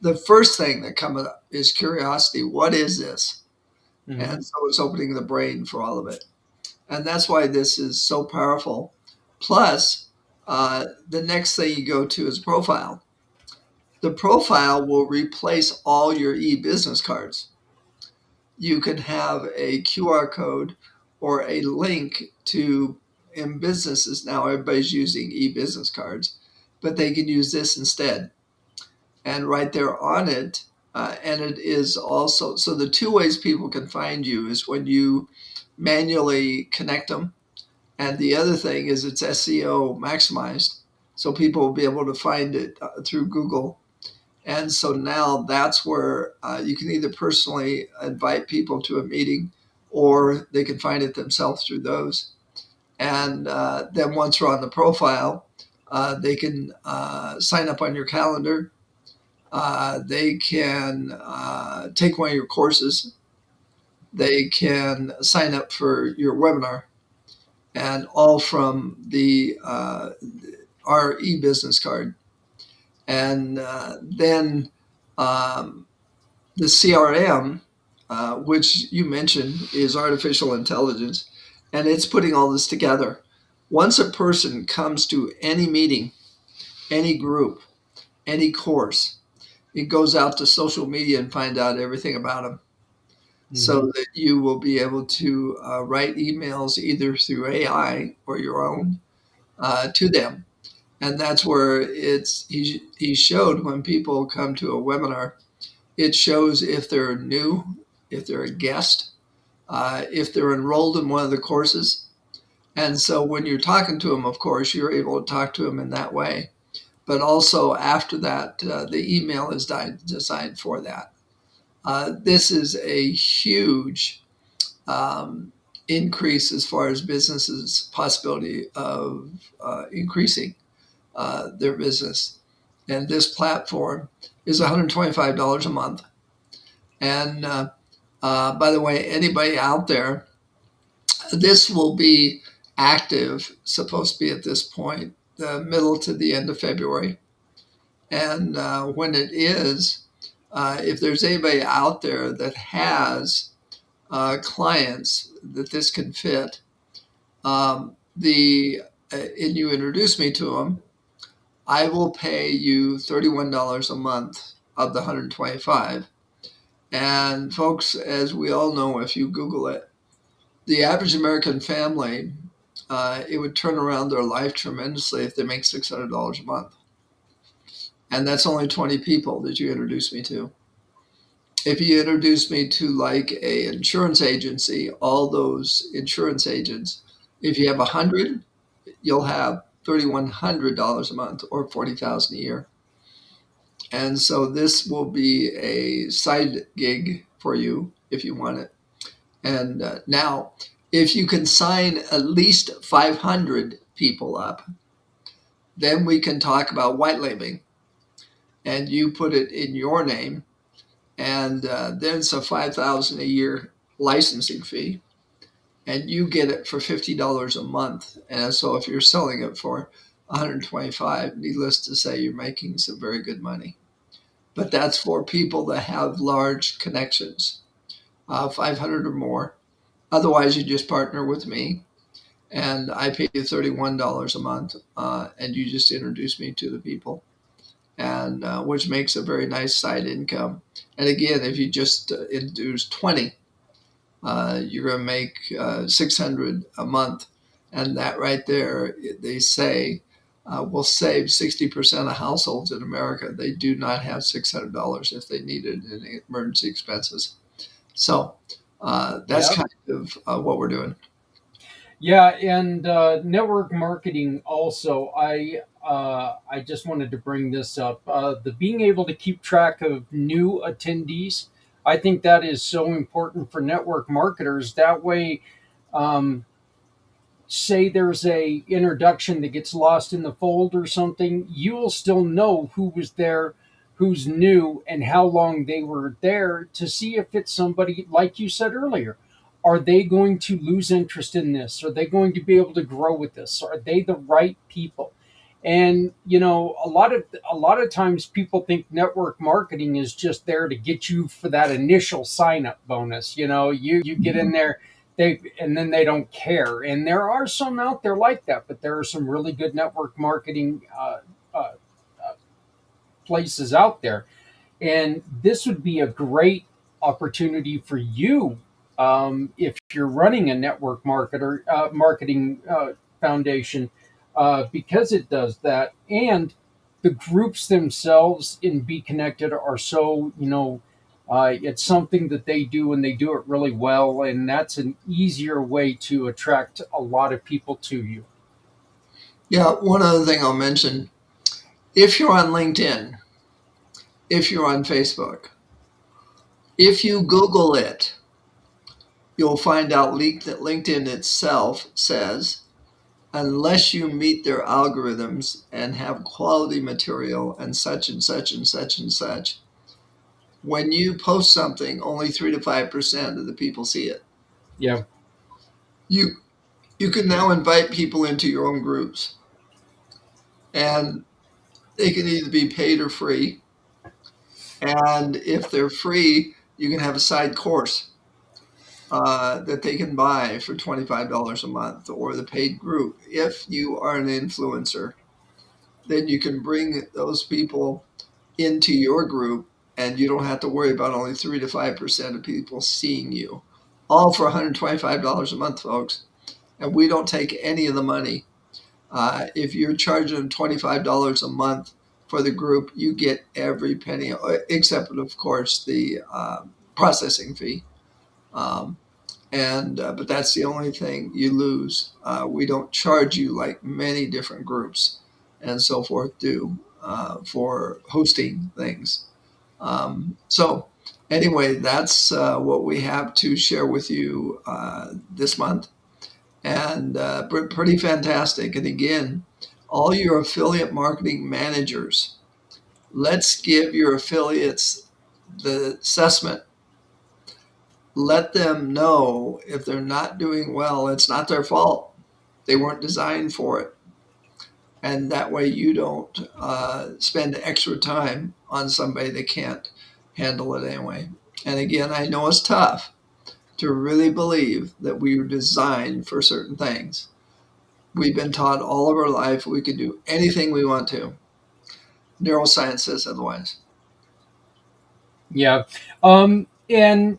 the first thing that comes up is curiosity. What is this? Mm-hmm. And so it's opening the brain for all of it. And that's why this is so powerful. Plus, the next thing you go to is profile. The profile will replace all your e-business cards. You can have a QR code or a link to, in businesses now, everybody's using e-business cards, but they can use this instead. And right there on it, and it is also, so the two ways people can find you is when you manually connect them. And the other thing is it's SEO maximized. So people will be able to find it through Google. And so now that's where you can either personally invite people to a meeting or they can find it themselves through those. And then once we're on the profile, they can sign up on your calendar. They can take one of your courses. They can sign up for your webinar, and all from the our e-business card. And then the CRM, which you mentioned, is artificial intelligence, and it's putting all this together. Once a person comes to any meeting, any group, any course, it goes out to social media and find out everything about them. So that you will be able to write emails either through AI or your own to them. And that's where he showed when people come to a webinar, it shows if they're new, if they're a guest, if they're enrolled in one of the courses. And so when you're talking to them, of course, you're able to talk to them in that way. But also after that, the email is designed for that. This is a huge increase as far as businesses' possibility of increasing their business. And this platform is $125 a month. And by the way, anybody out there, this will be active, supposed to be at this point, the middle to the end of February. And when it is, if there's anybody out there that has clients that this can fit, and you introduce me to them, I will pay you $31 a month of the 125. And folks, as we all know, if you Google it, the average American family, it would turn around their life tremendously if they make $600 a month. And that's only 20 people that you introduce me to. If you introduce me to like a insurance agency, all those insurance agents, if you have 100, you'll have $3,100 a month or $40,000 a year. And so this will be a side gig for you if you want it. And now, if you can sign at least 500 people up, then we can talk about white labeling. And you put it in your name, and then it's a $5,000 a year licensing fee, and you get it for $50 a month. And so if you're selling it for $125, needless to say, you're making some very good money. But that's for people that have large connections, 500 or more. Otherwise, you just partner with me, and I pay you $31 a month, and you just introduce me to the people, and which makes a very nice side income. And again, if you just introduce 20, you're going to make $600 a month, and that right there, they say, will save 60% of households in America. They do not have $600 if they need it in emergency expenses. So that's kind of what we're doing. Yeah, and network marketing also. I just wanted to bring this up. The being able to keep track of new attendees, I think that is so important for network marketers. That way, say there's a introduction that gets lost in the fold or something, you will still know who was there, who's new, and how long they were there, to see if it's somebody, like you said earlier. Are they going to lose interest in this? Are they going to be able to grow with this? Are they the right people? And a lot of times people think network marketing is just there to get you for that initial sign up bonus. You get in there, and then they don't care. And there are some out there like that, but there are some really good network marketing uh, places out there. And this would be a great opportunity for you, if you're running a network marketing foundation, because it does that. And the groups themselves in Be Connected are so, it's something that they do, and they do it really well. And that's an easier way to attract a lot of people to you. Yeah, one other thing I'll mention, if you're on LinkedIn, if you're on Facebook, if you Google it, you'll find out that LinkedIn itself says, unless you meet their algorithms and have quality material and such and such and such and such, when you post something, only 3 to 5% of the people see it. Yeah. You can now invite people into your own groups, and they can either be paid or free. And if they're free, you can have a side course that they can buy for $25 a month, or the paid group. If you are an influencer, then you can bring those people into your group, and you don't have to worry about only 3 to 5% of people seeing you. All for $125 a month, folks. And we don't take any of the money. If you're charging them $25 a month for the group, you get every penny, except, of course, the processing fee. But that's the only thing you lose. We don't charge you like many different groups and so forth do for hosting things. So anyway, that's what we have to share with you this month. And pretty fantastic. And again, all your affiliate marketing managers, let's give your affiliates the assessment. Let them know if they're not doing well, it's not their fault. They weren't designed for it. And that way you don't spend extra time on somebody that can't handle it anyway. And again, I know it's tough to really believe that we were designed for certain things. We've been taught all of our life we can do anything we want to. Neuroscience says otherwise. Yeah. And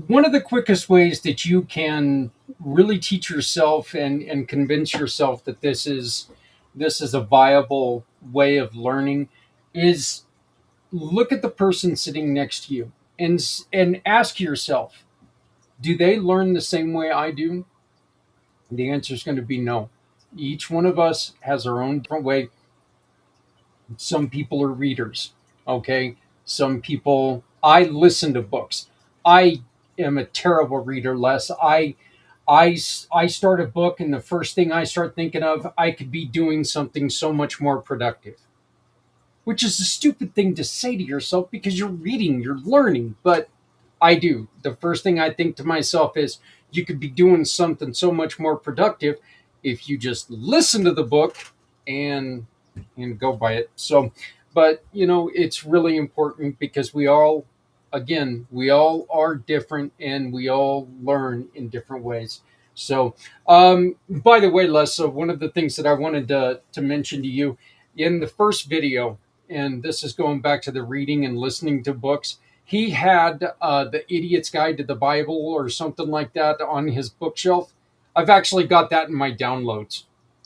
one of the quickest ways that you can really teach yourself and convince yourself that this is a viable way of learning is look at the person sitting next to you, and ask yourself, do they learn the same way I do? The answer is going to be no. Each one of us has our own different way. Some people are readers, okay? Some people, I listen to books. I am a terrible reader, Les. I start a book, and the first thing I start thinking of, I could be doing something so much more productive, which is a stupid thing to say to yourself because you're reading, you're learning. But I do. The first thing I think to myself is, you could be doing something so much more productive if you just listen to the book and go by it. So, but it's really important because we all are different, and we all learn in different ways. So, by the way, Les, so one of the things that I wanted to mention to you in the first video, and this is going back to the reading and listening to books, he had the Idiot's Guide to the Bible or something like that on his bookshelf. I've actually got that in my downloads.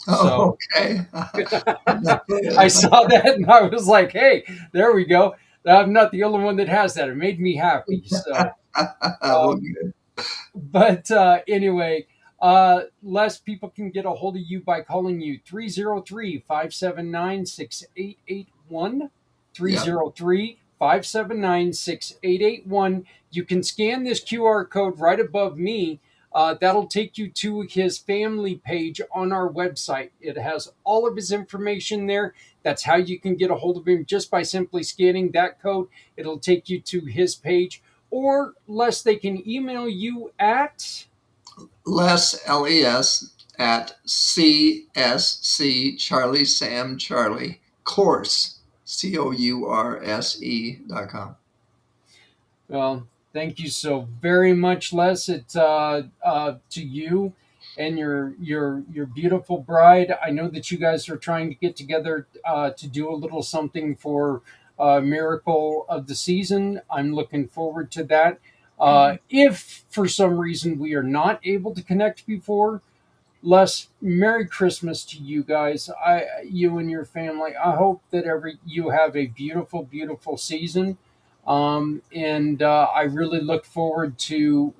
Oh, okay. I saw that and I was like, hey, there we go. I'm not the only one that has that. It made me happy. So, but anyway, less people can get a hold of you by calling you 303-579-6881. 303-579-6881. You can scan this QR code right above me. That'll take you to his family page on our website. It has all of his information there. That's how you can get a hold of him just by simply scanning that code. It'll take you to his page. Or less, they can email you at Les, LES, at CSC Charlie Sam Charlie course, COURSE.com. Well, thank you so very much, Les. It's to you and your beautiful bride. I know that you guys are trying to get together to do a little something for Miracle of the Season. I'm looking forward to that. If for some reason we are not able to connect before, Les, Merry Christmas to you guys. You and your family. I hope that you have a beautiful, beautiful season. And I really look forward to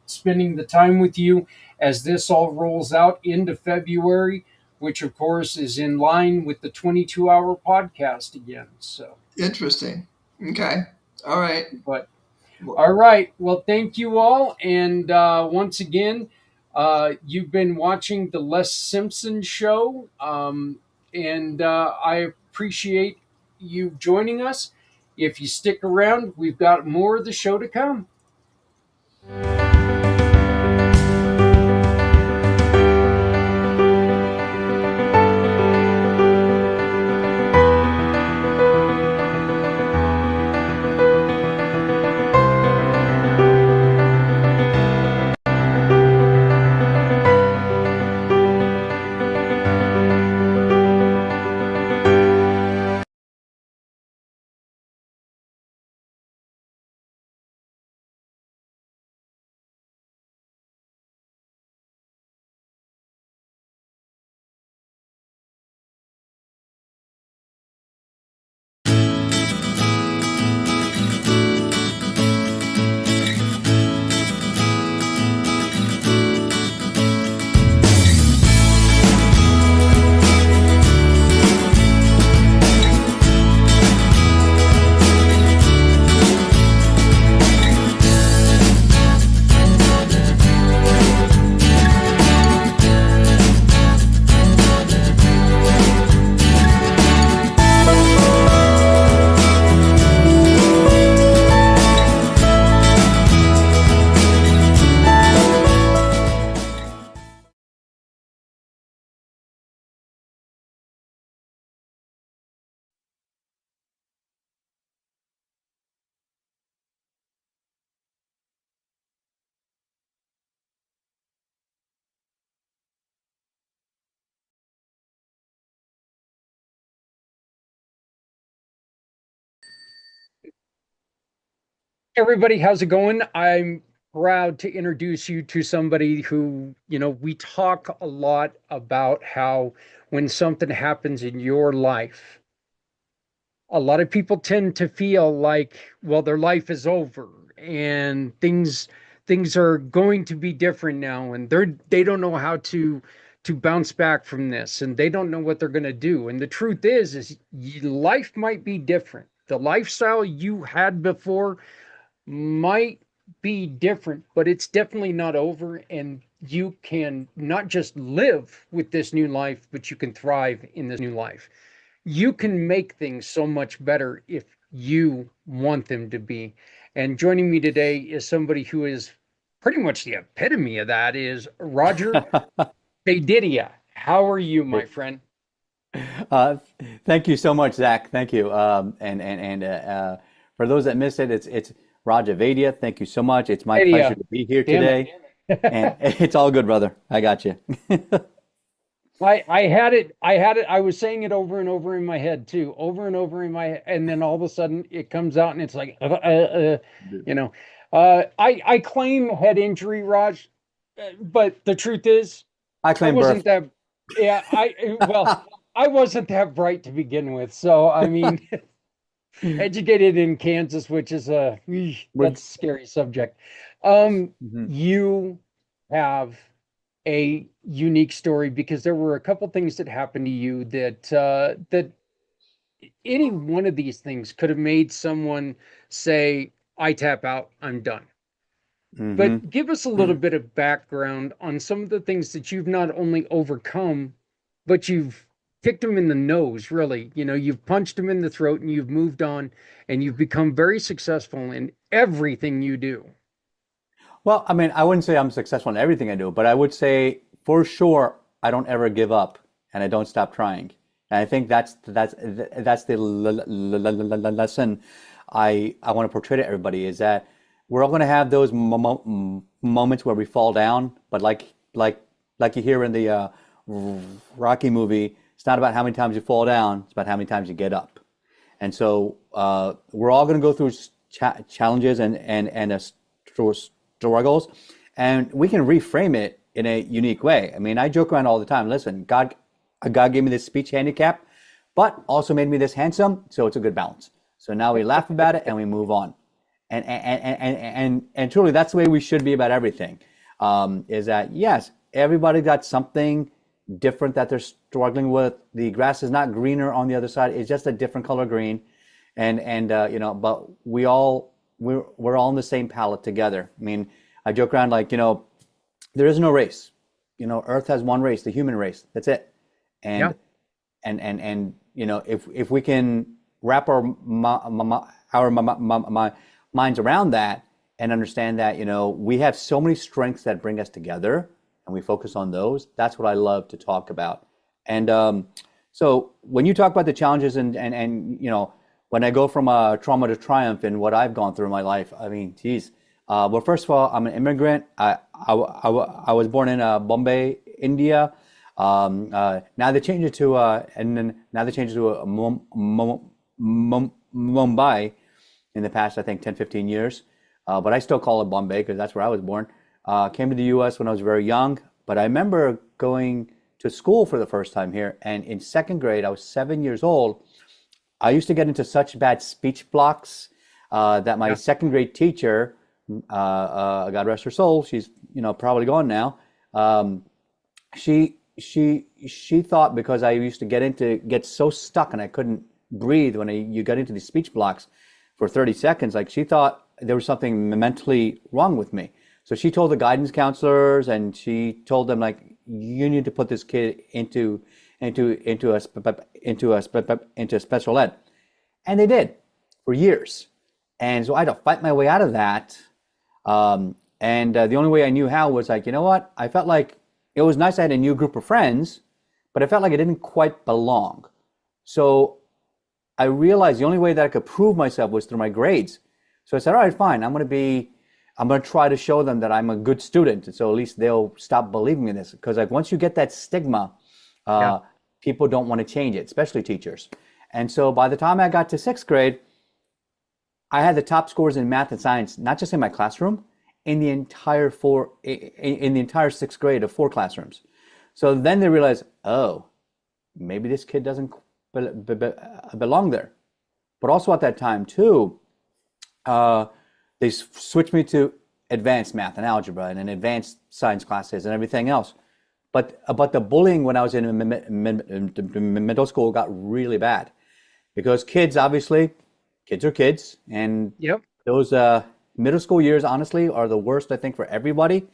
spending the time with you as this all rolls out into February, which of course is in line with the 22-hour podcast again. So interesting. Okay. All right. But all right. Well, thank you all. And once again, you've been watching the Les Simpson Show. And I appreciate you joining us. If you stick around, we've got more of the show to come. Everybody, how's it going? I'm proud to introduce you to somebody who, we talk a lot about how when something happens in your life, a lot of people tend to feel like, well, their life is over and things are going to be different now, and they don't know how to bounce back from this, and they don't know what they're going to do. And the truth is life might be different. The lifestyle you had before might be different, but it's definitely not over. And you can not just live with this new life, but you can thrive in this new life. You can make things so much better if you want them to be. And joining me today is somebody who is pretty much the epitome of that, is Raja Vaidya. How are you, my friend? Uh, Thank you so much, Zach. Thank you. And for those that missed it, it's Raja Vaidya. Thank you so much. It's my pleasure to be here Damn today. And it's all good, brother. I got you. I had it. I was saying it over and over in my head too, over and over in my head, and then all of a sudden it comes out and it's like, you know. I claim head injury, Raj, but the truth is, I I claim wasn't birth. that. Yeah, I wasn't that bright to begin with. So I mean, educated in Kansas, which is We're, that's a scary subject. Mhm. You have a unique story because there were a couple things that happened to you that any one of these things could have made someone say, "I tap out, I'm done." But give us a little bit of background on some of the things that you've not only overcome, but you've kicked them in the nose, really. You've punched them in the throat and you've moved on and you've become very successful in everything you do. Well, I mean, I wouldn't say I'm successful in everything I do, but I would say for sure I don't ever give up and I don't stop trying. And I think that's the lesson I want to portray to everybody is that we're all going to have those moments where we fall down, but like you hear in the Rocky movie, it's not about how many times you fall down, it's about how many times you get up. And so we're all going to go through challenges and struggles, and we can reframe it in a unique way. I mean, I joke around all the time. Listen, God gave me this speech handicap, but also made me this handsome, so it's a good balance. So now we laugh about it and we move on. And truly, that's the way we should be about everything. Is that yes, everybody got something different that they're struggling with. The grass is not greener on the other side; it's just a different color green. But we're all in the same palette together. I mean, I joke around like there is no race. Earth has one race, the human race. That's it. And if we can wrap our minds around that and understand that we have so many strengths that bring us together, and we focus on those. That's what I love to talk about. And so when you talk about the challenges and when I go from trauma to triumph and what I've gone through in my life, I mean, geez. Well, first of all, I'm an immigrant. I was born in Bombay, India. Now they changed it to Mumbai in the past, I think 10, 15 years. But I still call it Bombay because that's where I was born. Came to the U.S. when I was very young, but I remember going to school for the first time here. And in second grade, I was 7 years old. I used to get into such bad speech blocks that my second grade teacher, God rest her soul, she's probably gone now. She thought because I used to get so stuck and I couldn't breathe when you got into these speech blocks for 30 seconds, like she thought there was something mentally wrong with me. So she told the guidance counselors and she told them like, you need to put this kid into special ed. And they did for years. And so I had to fight my way out of that. The only way I knew how was like, you know what? I felt like it was nice I had a new group of friends, but I felt like I didn't quite belong. So I realized the only way that I could prove myself was through my grades. So I said, all right, fine. I'm going to try to show them that I'm a good student. And so at least they'll stop believing in this. Because like once you get that stigma, people don't want to change it, especially teachers. And so by the time I got to sixth grade, I had the top scores in math and science, not just in my classroom, in the entire sixth grade of 4 classrooms. So then they realized, oh, maybe this kid doesn't belong there. But also at that time too, they switched me to advanced math and algebra and advanced science classes and everything else. But the bullying when I was in middle school got really bad because kids are kids, and those middle school years honestly are the worst I think for everybody.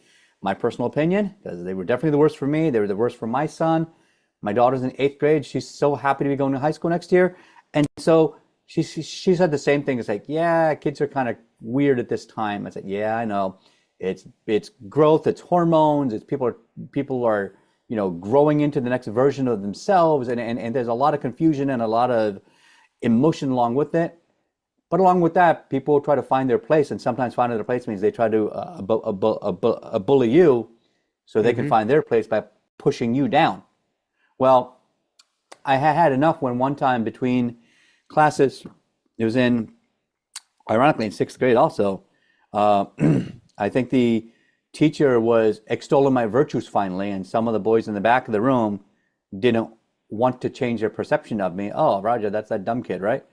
My personal opinion, because they were definitely the worst for me. They were the worst for my son. My daughter's in 8th grade. She's so happy to be going to high school next year, and so she said the same thing. It's like, yeah, kids are kind of weird at this time. I said, yeah, I know. It's growth, it's hormones, it's people are growing into the next version of themselves, and there's a lot of confusion and a lot of emotion along with it. But along with that, people try to find their place, and sometimes finding their place means they try to bully you so they can find their place by pushing you down. Well, I had enough when one time between classes, it was ironically in 6th grade also, I think the teacher was extolling my virtues finally, and some of the boys in the back of the room didn't want to change their perception of me. Oh, Raja, that's that dumb kid, right?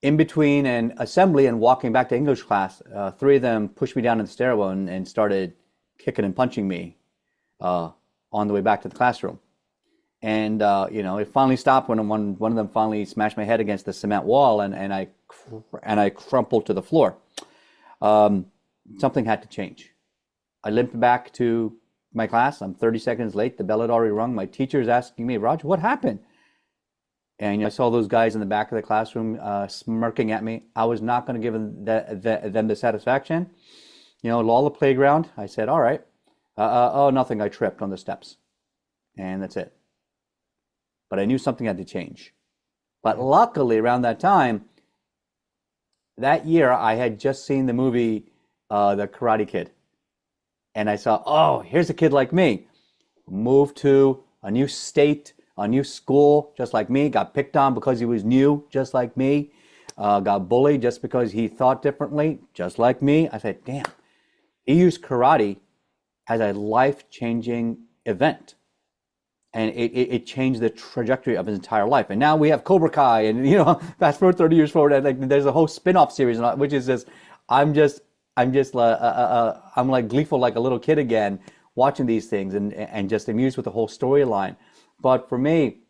In between an assembly and walking back to English class, 3 of them pushed me down in the stairwell and started kicking and punching me on the way back to the classroom. And it finally stopped when one of them finally smashed my head against the cement wall, and I crumpled to the floor. something had to change. I limped back to my class. I'm 30 seconds late. The bell had already rung. My teacher's asking me, Roger, what happened? And I saw those guys in the back of the classroom smirking at me. I was not going to give them the satisfaction. All the playground. I said, all right. Oh, nothing. I tripped on the steps. And that's it. But I knew something had to change. But luckily, around that time, that year, I had just seen the movie The Karate Kid. And I saw, oh, here's a kid like me. Moved to a new state, a new school, just like me. Got picked on because he was new, just like me. Got bullied just because he thought differently, just like me. I said, damn, he used karate as a life-changing event. And it changed the trajectory of his entire life. And now we have Cobra Kai, and fast forward 30 years forward, and there's a whole spin-off series, which is just, I'm like gleeful like a little kid again, watching these things and just amused with the whole storyline. But for me,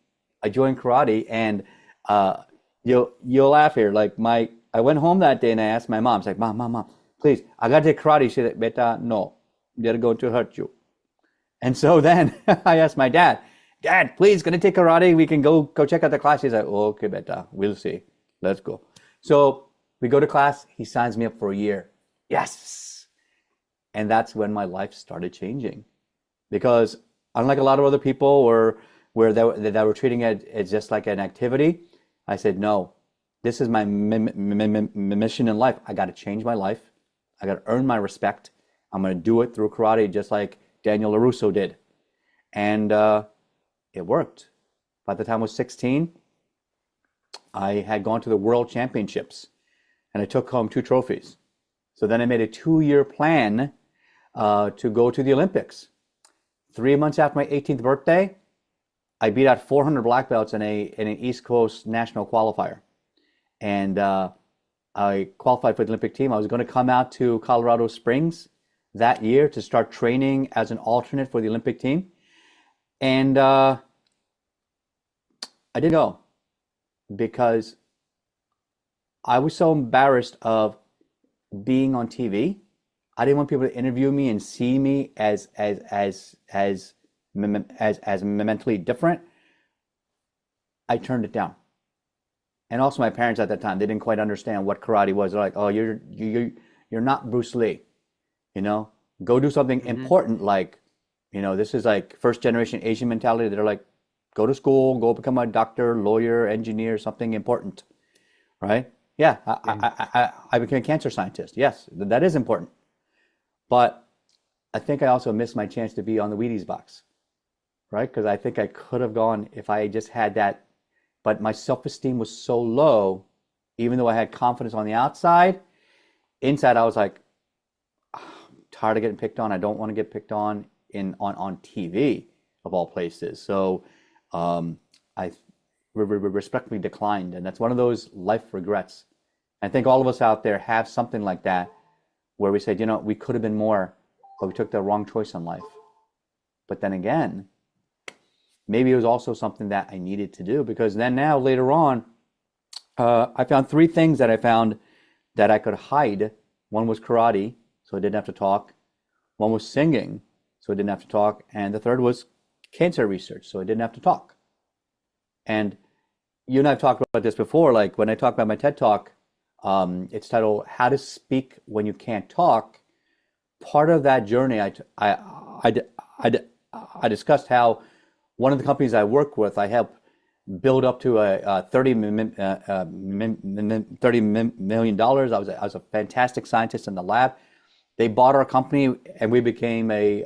I joined karate, and you'll laugh here. Like I went home that day and I asked my mom, it's like, mom, please, I got to take karate. She said, beta, no, they're going to hurt you. And so then I asked my dad, please, can I take karate? We can go check out the class. He's like, okay, beta, we'll see. Let's go. So we go to class. He signs me up for a year. Yes. And that's when my life started changing, because unlike a lot of other people where they were treating it as just like an activity, I said, no, this is my mission in life. I got to change my life. I got to earn my respect. I'm going to do it through karate, just like Daniel LaRusso did. And it worked. By the time I was 16, I had gone to the World Championships, and I took home 2 trophies. So then I made a 2-year plan to go to the Olympics. 3 months after my 18th birthday, I beat out 400 black belts in an East Coast national qualifier. And I qualified for the Olympic team. I was going to come out to Colorado Springs that year to start training as an alternate for the Olympic team. And I didn't go because I was so embarrassed of being on TV. I didn't want people to interview me and see me as mentally different. I turned it down. And also my parents at that time, they didn't quite understand what karate was. They're like, oh, you're not Bruce Lee. Go do something important, like, this is like first generation Asian mentality. They're like, go to school, go become a doctor, lawyer, engineer, something important, right? Yeah, I became a cancer scientist. Yes, that is important. But I think I also missed my chance to be on the Wheaties box, right? Because I think I could have gone if I just had that. But my self-esteem was so low, even though I had confidence on the outside, inside I was like, I'm tired of getting picked on. I don't want to get picked on on TV, of all places. So I respectfully declined. And that's one of those life regrets. I think all of us out there have something like that, where we said, we could have been more, but we took the wrong choice in life. But then again, maybe it was also something that I needed to do, because then now later on, I found 3 things that I found that I could hide. One was karate, so I didn't have to talk. One was singing, so I didn't have to talk. And the third was cancer research, so I didn't have to talk. And you and I have talked about this before, like when I talk about my TED Talk, it's titled How to Speak When You Can't Talk. Part of that journey, I discussed how one of the companies I work with, I helped build up to a $30 million. I was a fantastic scientist in the lab. They bought our company, and we became a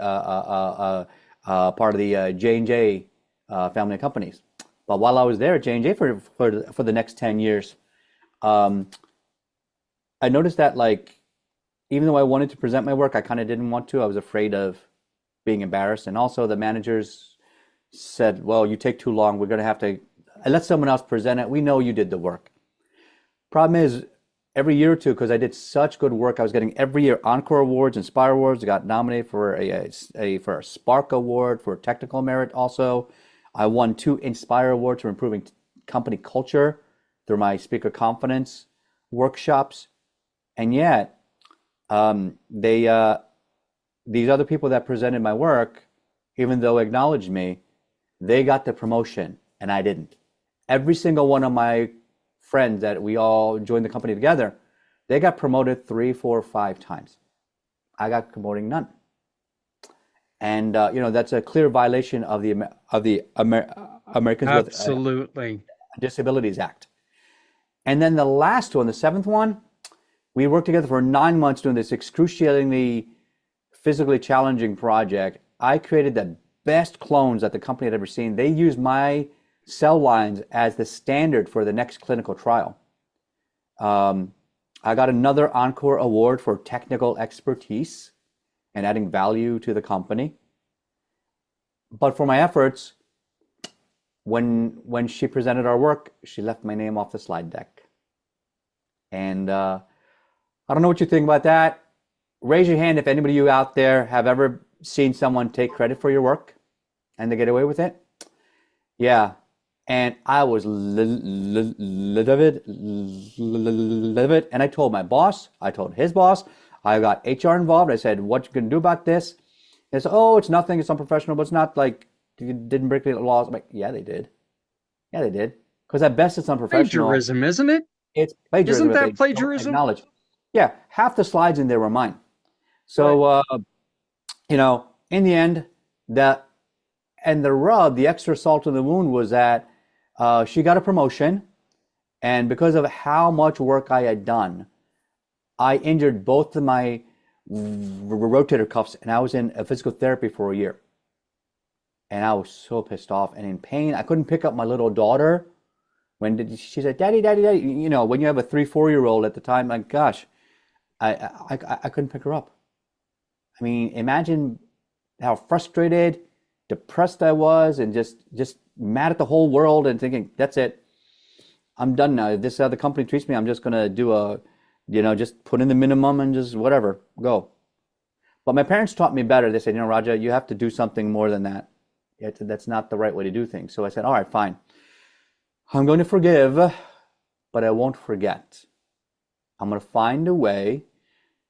part of the J&J family of companies. But while I was there at J&J for the next 10 years, I noticed that, like, even though I wanted to present my work, I kind of didn't want to. I was afraid of being embarrassed. And also the managers said, well, you take too long. We're going to have to let someone else present it. We know you did the work. Problem is, every year or two, because I did such good work, I was getting every year Encore Awards, Inspire Awards. I got nominated for a Spark Award for technical merit also. I won 2 Inspire Awards for improving company culture through my speaker confidence workshops. And yet, These other people that presented my work, even though acknowledged me, they got the promotion and I didn't. Every single one of my friends that we all joined the company together, they got promoted 3, 4, 5 times. I got promoting none. And that's a clear violation of the Americans with Absolutely. Disabilities Act. And then the last one, the 7th one, we worked together for 9 months doing this excruciatingly physically challenging project. I created the best clones that the company had ever seen. They used my cell lines as the standard for the next clinical trial. I got another Encore Award for technical expertise and adding value to the company. But for my efforts, when she presented our work, she left my name off the slide deck. And I don't know what you think about that. Raise your hand if anybody of you out there have ever seen someone take credit for your work and they get away with it. Yeah. And I was livid. And I told my boss, I told his boss, I got HR involved. I said, what you can do about this? They said, oh, it's nothing. It's unprofessional, but it's not like you didn't break the laws. I'm like, yeah, they did. Yeah, they did. Because at best, it's unprofessional. Plagiarism, isn't it? It's plagiarism. Isn't that plagiarism? Acknowledge. Yeah, half the slides in there were mine. So, in the end, the rub, the extra salt in the wound was that she got a promotion. And because of how much work I had done, I injured both of my rotator cuffs and I was in a physical therapy for a year. And I was so pissed off and in pain. I couldn't pick up my little daughter. She said, Daddy, Daddy, Daddy. When you have a 3-4-year-old at the time, like, gosh, I couldn't pick her up. I mean, imagine how frustrated, depressed I was, and just mad at the whole world and thinking, that's it. I'm done now. If this other company treats me, I'm just going to do just put in the minimum and just whatever, go. But my parents taught me better. They said, Raja, you have to do something more than that. That's not the right way to do things. So I said, all right, fine. I'm going to forgive, but I won't forget. I'm going to find a way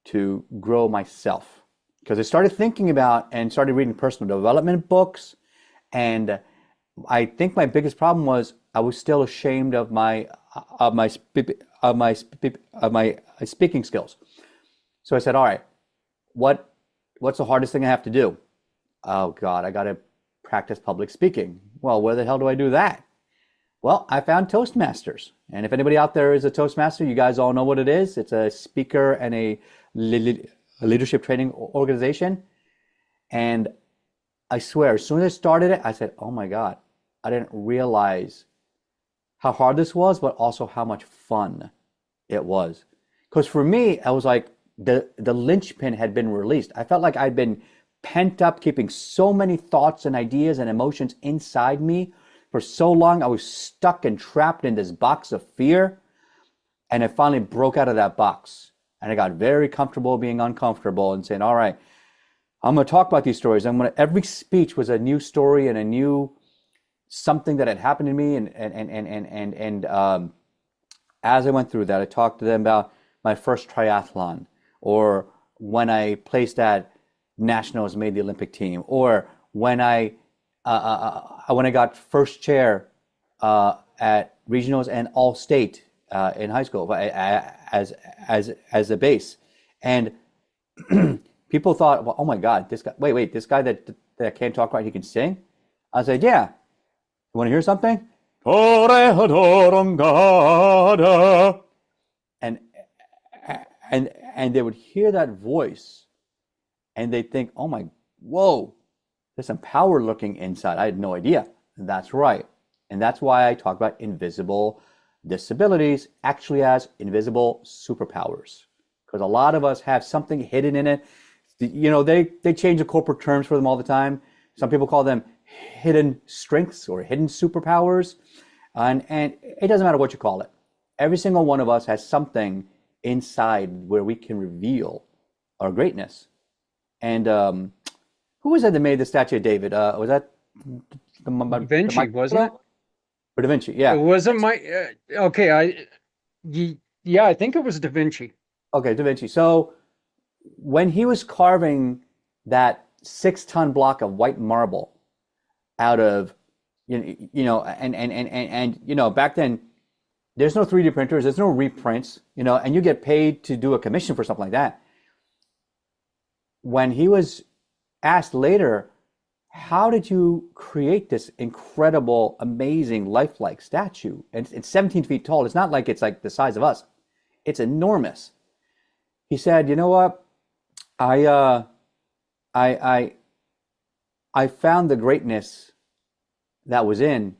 to grow myself. Because I started thinking about and started reading personal development books. And I think my biggest problem was I was still ashamed of my speaking skills. So I said, all right, what's the hardest thing I have to do? Oh God, I got to practice public speaking. Well, where the hell do I do that? Well, I found Toastmasters. And if anybody out there is a Toastmaster, you guys all know what it is. It's a speaker and a leadership training organization. And I swear, as soon as I started it, I said, oh my God, I didn't realize how hard this was, but also how much fun it was. Because for me, I was like, the linchpin had been released. I felt like I'd been pent up, keeping so many thoughts and ideas and emotions inside me for so long. I was stuck and trapped in this box of fear. And I finally broke out of that box. And I got very comfortable being uncomfortable and saying, all right, I'm going to talk about these stories. Every speech was a new story and a new something that had happened to me. And as I went through that, I talked to them about my first triathlon, or when I placed at nationals, made the Olympic team, or when I got first chair at regionals and all state in high school as a base. And people thought, well, oh my God, this guy, wait, this guy that can't talk right, he can sing? I said, yeah. You want to hear something? And they would hear that voice and they'd think, oh my, whoa, there's some power lurking inside. I had no idea. And that's right. And that's why I talk about invisible disabilities actually as invisible superpowers. Because a lot of us have something hidden in it. They change the corporate terms for them all the time. Some people call them hidden strengths or hidden superpowers. And it doesn't matter what you call it. Every single one of us has something inside where we can reveal our greatness. And who was that made the statue of David? Was that Da Vinci, wasn't it? Or Da Vinci, yeah. It wasn't my... okay, I think it was Da Vinci. Okay, Da Vinci. So when he was carving that 6-ton block of white marble out of, and back then, there's no 3D printers, there's no reprints, and you get paid to do a commission for something like that. When he was asked later, how did you create this incredible, amazing, lifelike statue? And it's 17 feet tall. It's not like it's like the size of us. It's enormous. He said, you know what? I found the greatness that was in,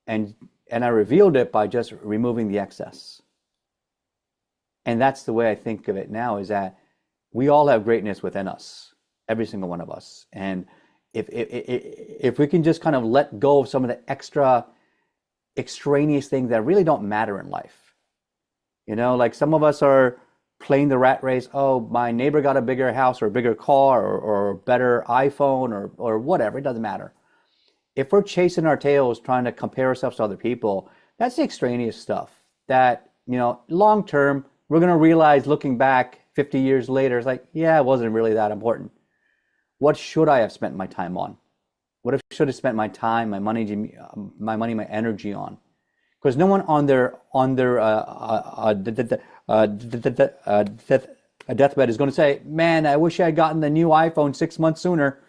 and I revealed it by just removing the excess. And that's the way I think of it now, is that we all have greatness within us, every single one of us. And if we can just kind of let go of some of the extra extraneous things that really don't matter in life, like some of us are playing the rat race. Oh, my neighbor got a bigger house or a bigger car or a better iPhone or whatever. It doesn't matter. If we're chasing our tails, trying to compare ourselves to other people, that's the extraneous stuff that, long term, we're going to realize looking back 50 years later, it's like, yeah, it wasn't really that important. What should I have spent my time on? What if I should have spent my time, my money, my energy on? Because no one on their deathbed is going to say, "Man, I wish I had gotten the new iPhone 6 months sooner."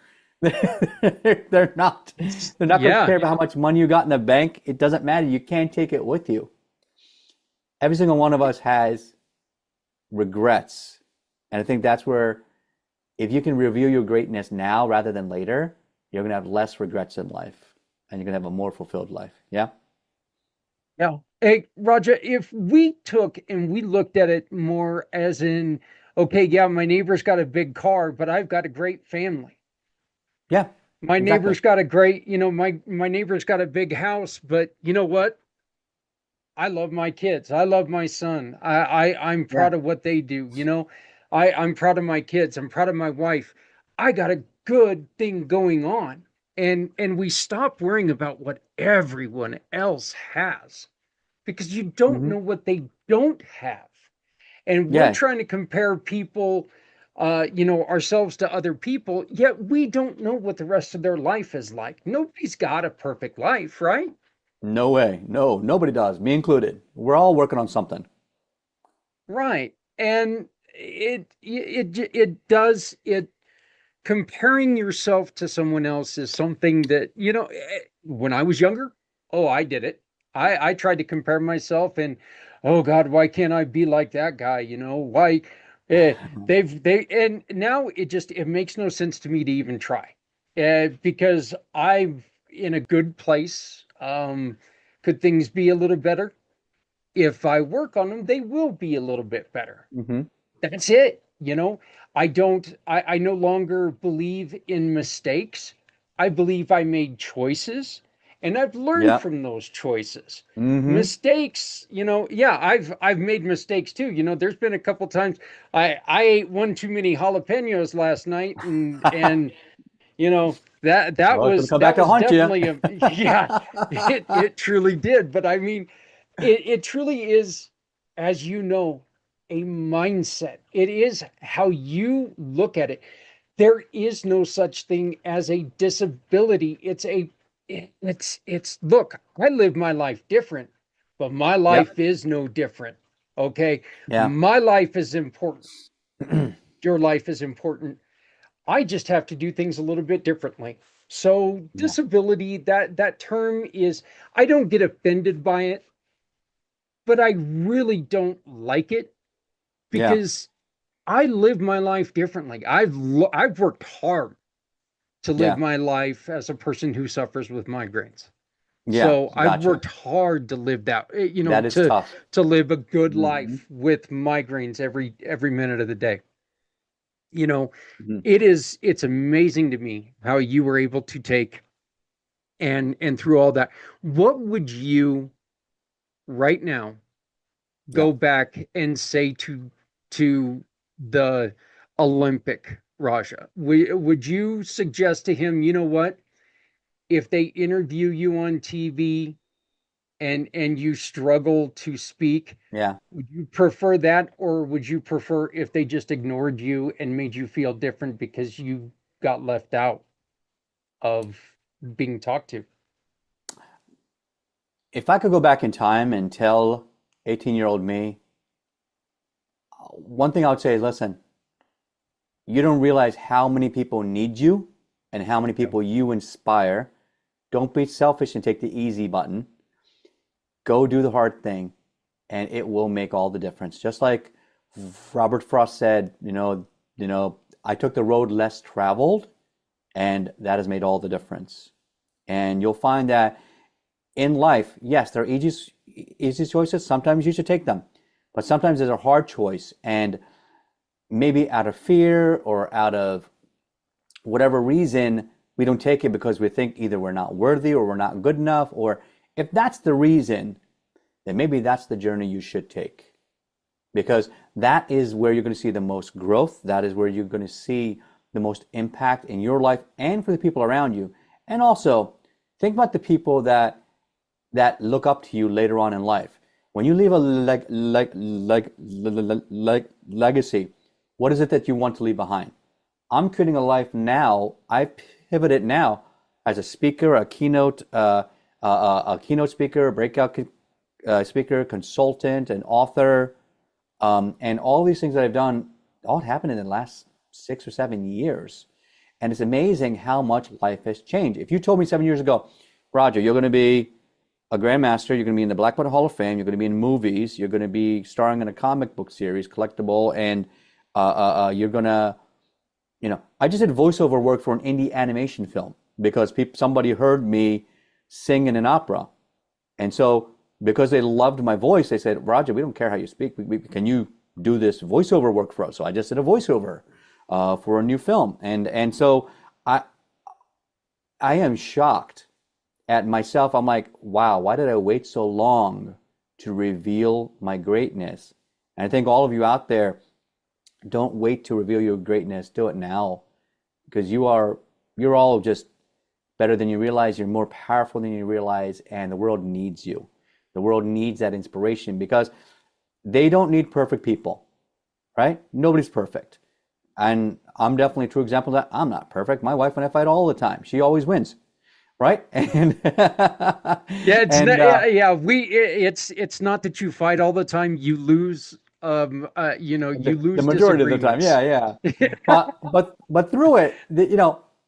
They're not going to care about how much money you got in the bank. It doesn't matter. You can't take it with you. Every single one of us has regrets, and I think that's where, if you can reveal your greatness now rather than later, you're going to have less regrets in life, and you're going to have a more fulfilled life. Yeah? Yeah. Hey, Raja, if we took and we looked at it more as in, okay, yeah, my neighbor's got a big car, but I've got a great family. Yeah. My neighbor's got a great, my neighbor's got a big house, but you know what? I love my kids. I love my son. I'm proud of what they do. I'm proud of my kids. I'm proud of my wife. I got a good thing going on. And we stop worrying about what everyone else has, because you don't know what they don't have. And we're trying to compare people, ourselves to other people, yet we don't know what the rest of their life is like. Nobody's got a perfect life, right? No way. No, nobody does, me included. We're all working on something. Right. And comparing yourself to someone else is something that, when I was younger, I did it. I tried to compare myself and, oh God, why can't I be like that guy? Why and now it makes no sense to me to even try, because I'm in a good place. Could things be a little better? If I work on them, they will be a little bit better. That's it. I no longer believe in mistakes. I believe I made choices, and I've learned from those choices. Mistakes, I've made mistakes too. There's been a couple times I ate one too many jalapenos last night, and that was definitely it truly did. But I mean, it truly is, as you know, a mindset. It is how you look at it. There is no such thing as a disability. It's look, I live my life different, but my life is no different. Okay. My life is important. Your life is important. I just have to do things a little bit differently. So disability, that term is, I don't get offended by it, but I really don't like it, because I live my life differently. I've worked hard to live my life as a person who suffers with migraines. So I've worked hard to live that is tough. To live a good life with migraines every minute of the day. It's amazing to me how you were able to take and through all that. What would you right now go back and say to the Olympic Raja? Would you suggest to him, you know what, if they interview you on TV and you struggle to speak, Yeah. would you prefer that, or would you prefer if they just ignored you and made you feel different because you got left out of being talked to? If I could go back in time and tell 18-year-old me, one thing I would say is, listen, you don't realize how many people need you and how many people you inspire. Don't be selfish and take the easy button. Go do the hard thing, and it will make all the difference. Just like Robert Frost said, I took the road less traveled, and that has made all the difference. And you'll find that in life, yes, there are easy choices. Sometimes you should take them, but sometimes there's a hard choice, and maybe out of fear or out of whatever reason, we don't take it because we think either we're not worthy or we're not good enough. Or if that's the reason, then maybe that's the journey you should take, because that is where you're going to see the most growth. That is where you're going to see the most impact in your life and for the people around you. And also think about the people that look up to you later on in life. When you leave a legacy, what is it that you want to leave behind? I'm creating a life now. I pivoted now as a speaker, a keynote speaker, a breakout speaker, consultant, an author, and all these things that I've done all happened in the last 6 or 7 years. And it's amazing how much life has changed. If you told me 7 years ago, Roger, you're going to be a grandmaster, you're going to be in the Black Belt Hall of Fame, you're going to be in movies, you're going to be starring in a comic book series, collectible, and you're going to, I just did voiceover work for an indie animation film because somebody heard me sing in an opera. And so because they loved my voice, they said, Roger, we don't care how you speak. Can you do this voiceover work for us? So I just did a voiceover for a new film. And so I am shocked at myself. I'm like, wow, why did I wait so long to reveal my greatness? And I think all of you out there, don't wait to reveal your greatness. Do it now, because you're all just better than you realize. You're more powerful than you realize, and the world needs you. The world needs that inspiration, because they don't need perfect people, right? Nobody's perfect. And I'm definitely a true example of that. I'm not perfect. My wife and I fight all the time. She always wins, right? And it's not that you fight all the time. You lose. You lose the majority of the time. Yeah. but through it,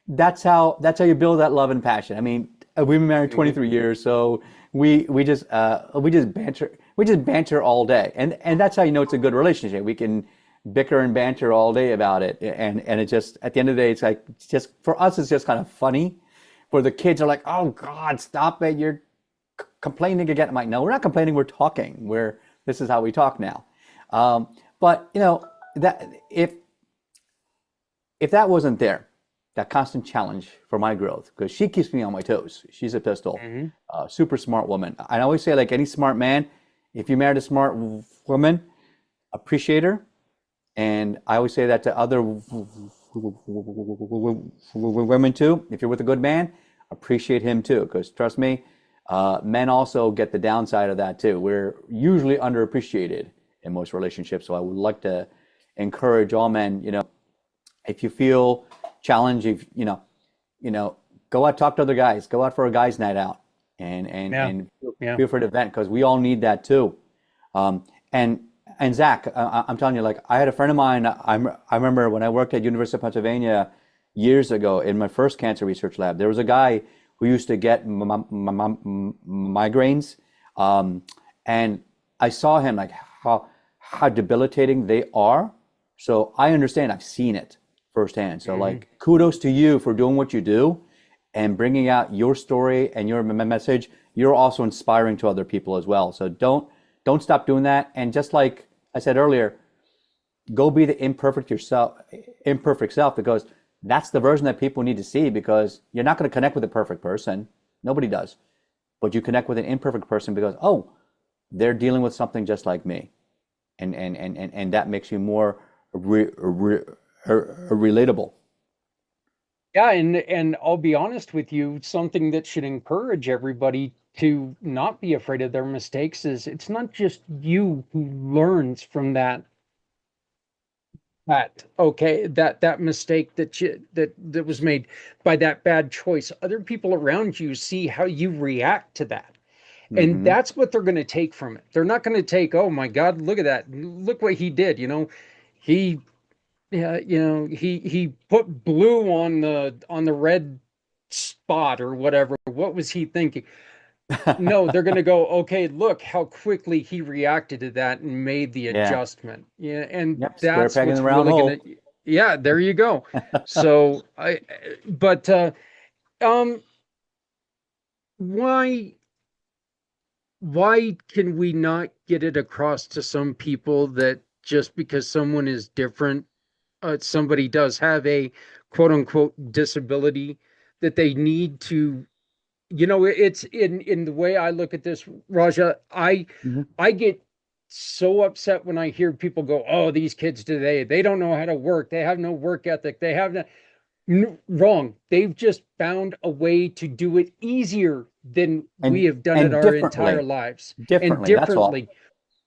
that's how you build that love and passion. I mean, we've been married 23 years, so we just banter all day, and that's how you know it's a good relationship. We can bicker and banter all day about it, and it just, at the end of the day, it's just for us, it's just kind of funny. For the kids, are like, oh God, stop it! You're complaining again. I'm like, no, we're not complaining. We're talking. This is how we talk now. But that if that wasn't there, that constant challenge for my growth, because she keeps me on my toes. She's a pistol, super smart woman. I always say, like any smart man, if you married a smart woman, appreciate her. And I always say that to other women too. If you're with a good man, appreciate him too, because trust me, men also get the downside of that too. We're usually underappreciated in most relationships. So I would like to encourage all men, if you feel challenged, go out, talk to other guys, go out for a guys' night out, and feel free to vent, because we all need that too. And Zach, I'm telling you, like, I had a friend of mine, I remember when I worked at University of Pennsylvania years ago in my first cancer research lab, there was a guy who used to get migraines, and I saw him, like, how debilitating they are. So I understand, I've seen it firsthand. So like, kudos to you for doing what you do and bringing out your story and your message. You're also inspiring to other people as well. So don't stop doing that. And just like I said earlier, go be the imperfect self, because that's the version that people need to see, because you're not going to connect with a perfect person. Nobody does. But you connect with an imperfect person because, oh, they're dealing with something just like me. And that makes you more relatable. Yeah, and I'll be honest with you, something that should encourage everybody to not be afraid of their mistakes is it's not just you who learns from that mistake that was made by that bad choice. Other people around you see how you react to that. And that's what they're going to take from it. They're not going to take, oh my God, look at that. Look what he did. He, he put blue on the red spot or whatever. What was he thinking? No, they're going to go, okay, look how quickly he reacted to that and made the Yeah. adjustment. Yeah. And Yep. Square that's peg in what's the round really hole. going to, yeah, there you go. So why can we not get it across to some people that just because someone is different, somebody does have a quote unquote disability, that they need to, it's in the way I look at this, Raja, I get so upset when I hear people go, oh, these kids today, they don't know how to work. They have no work ethic. They have no, wrong. They've just found a way to do it easier than we have done it our entire lives. And Differently, that's all. differently.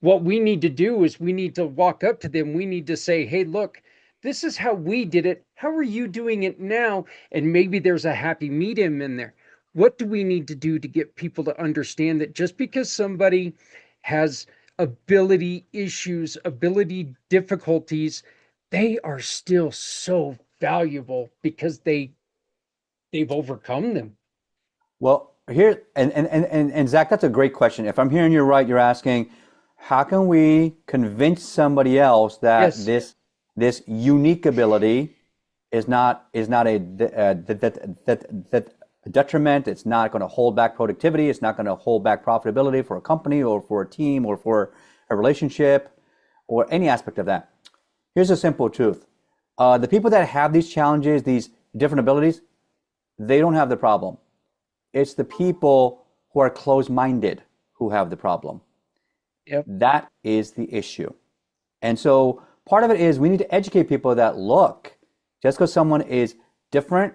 What we need to do is we need to walk up to them. We need to say, hey, look, this is how we did it. How are you doing it now? And maybe there's a happy medium in there. What do we need to do to get people to understand that just because somebody has ability issues, ability difficulties, they are still so valuable because they've overcome them. Well, here and Zach, that's a great question. If I'm hearing you right, you're asking, how can we convince somebody else that this unique ability is not a detriment? It's not going to hold back productivity. It's not going to hold back profitability for a company or for a team or for a relationship or any aspect of that. Here's a simple truth. The people that have these challenges, these different abilities, they don't have the problem. It's the people who are closed-minded who have the problem. Yep. That is the issue. And so part of it is we need to educate people that, look, just because someone is different,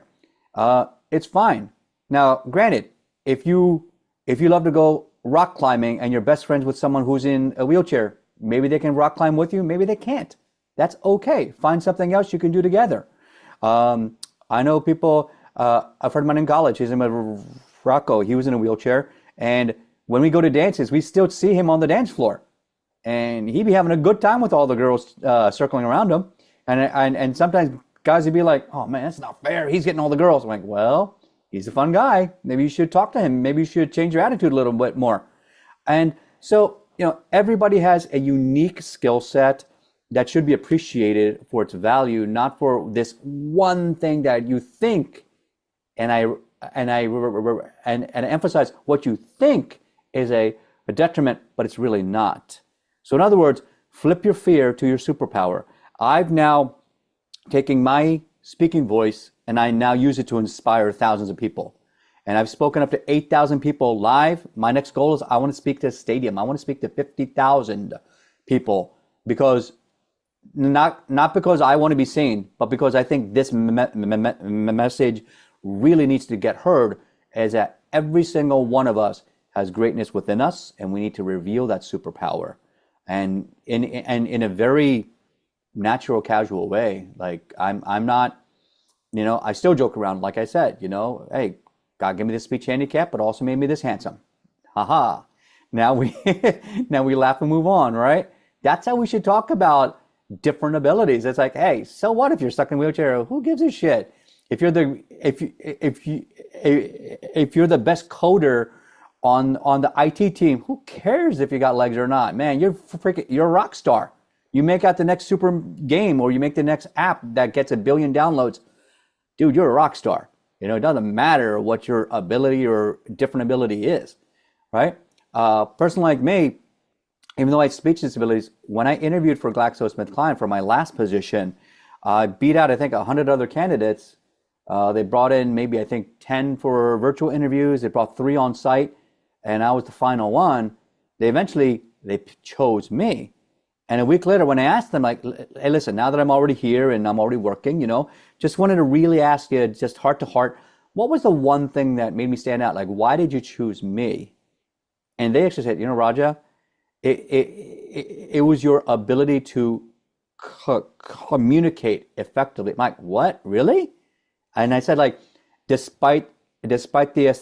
it's fine. Now, granted, if you love to go rock climbing and you're best friends with someone who's in a wheelchair, maybe they can rock climb with you, maybe they can't. That's okay. Find something else you can do together. I know people, a friend of mine in college, his name is Rocco, he was in a wheelchair, and when we go to dances, we still see him on the dance floor. And he'd be having a good time with all the girls circling around him. And sometimes guys would be like, oh man, that's not fair. He's getting all the girls. I'm like, well, he's a fun guy. Maybe you should talk to him. Maybe you should change your attitude a little bit more. And so, everybody has a unique skill set that should be appreciated for its value, not for this one thing that you think. And I emphasize what you think is a detriment, but it's really not. So in other words, flip your fear to your superpower. I've now taken my speaking voice and I now use it to inspire thousands of people. And I've spoken up to 8,000 people live. My next goal is I want to speak to a stadium. I want to speak to 50,000 people because not because I want to be seen, but because I think this message really needs to get heard, is that every single one of us has greatness within us, and we need to reveal that superpower, and in a very natural, casual way. Like I'm not, I still joke around. Like I said, hey, God gave me this speech handicap, but also made me this handsome. Haha. Now we laugh and move on, right? That's how we should talk about different abilities. It's like, hey, so what if you're stuck in a wheelchair? Who gives a shit? If you're the best coder on the IT team, who cares if you got legs or not? Man, you're a rock star. You make out the next super game, or you make the next app that gets 1 billion downloads. Dude, you're a rock star. It doesn't matter what your ability or different ability is, right? A person like me, even though I had speech disabilities, when I interviewed for GlaxoSmithKline for my last position, I beat out, I think, 100 other candidates. They brought in maybe, I think, 10 for virtual interviews. They brought 3 on site, and I was the final one. They chose me. And a week later, when I asked them, like, hey, listen, now that I'm already here and I'm already working, just wanted to really ask you, just heart to heart, what was the one thing that made me stand out? Like, why did you choose me? And they actually said, you know, Raja, it was your ability to communicate effectively. I'm like, what? Really? And I said, like, despite the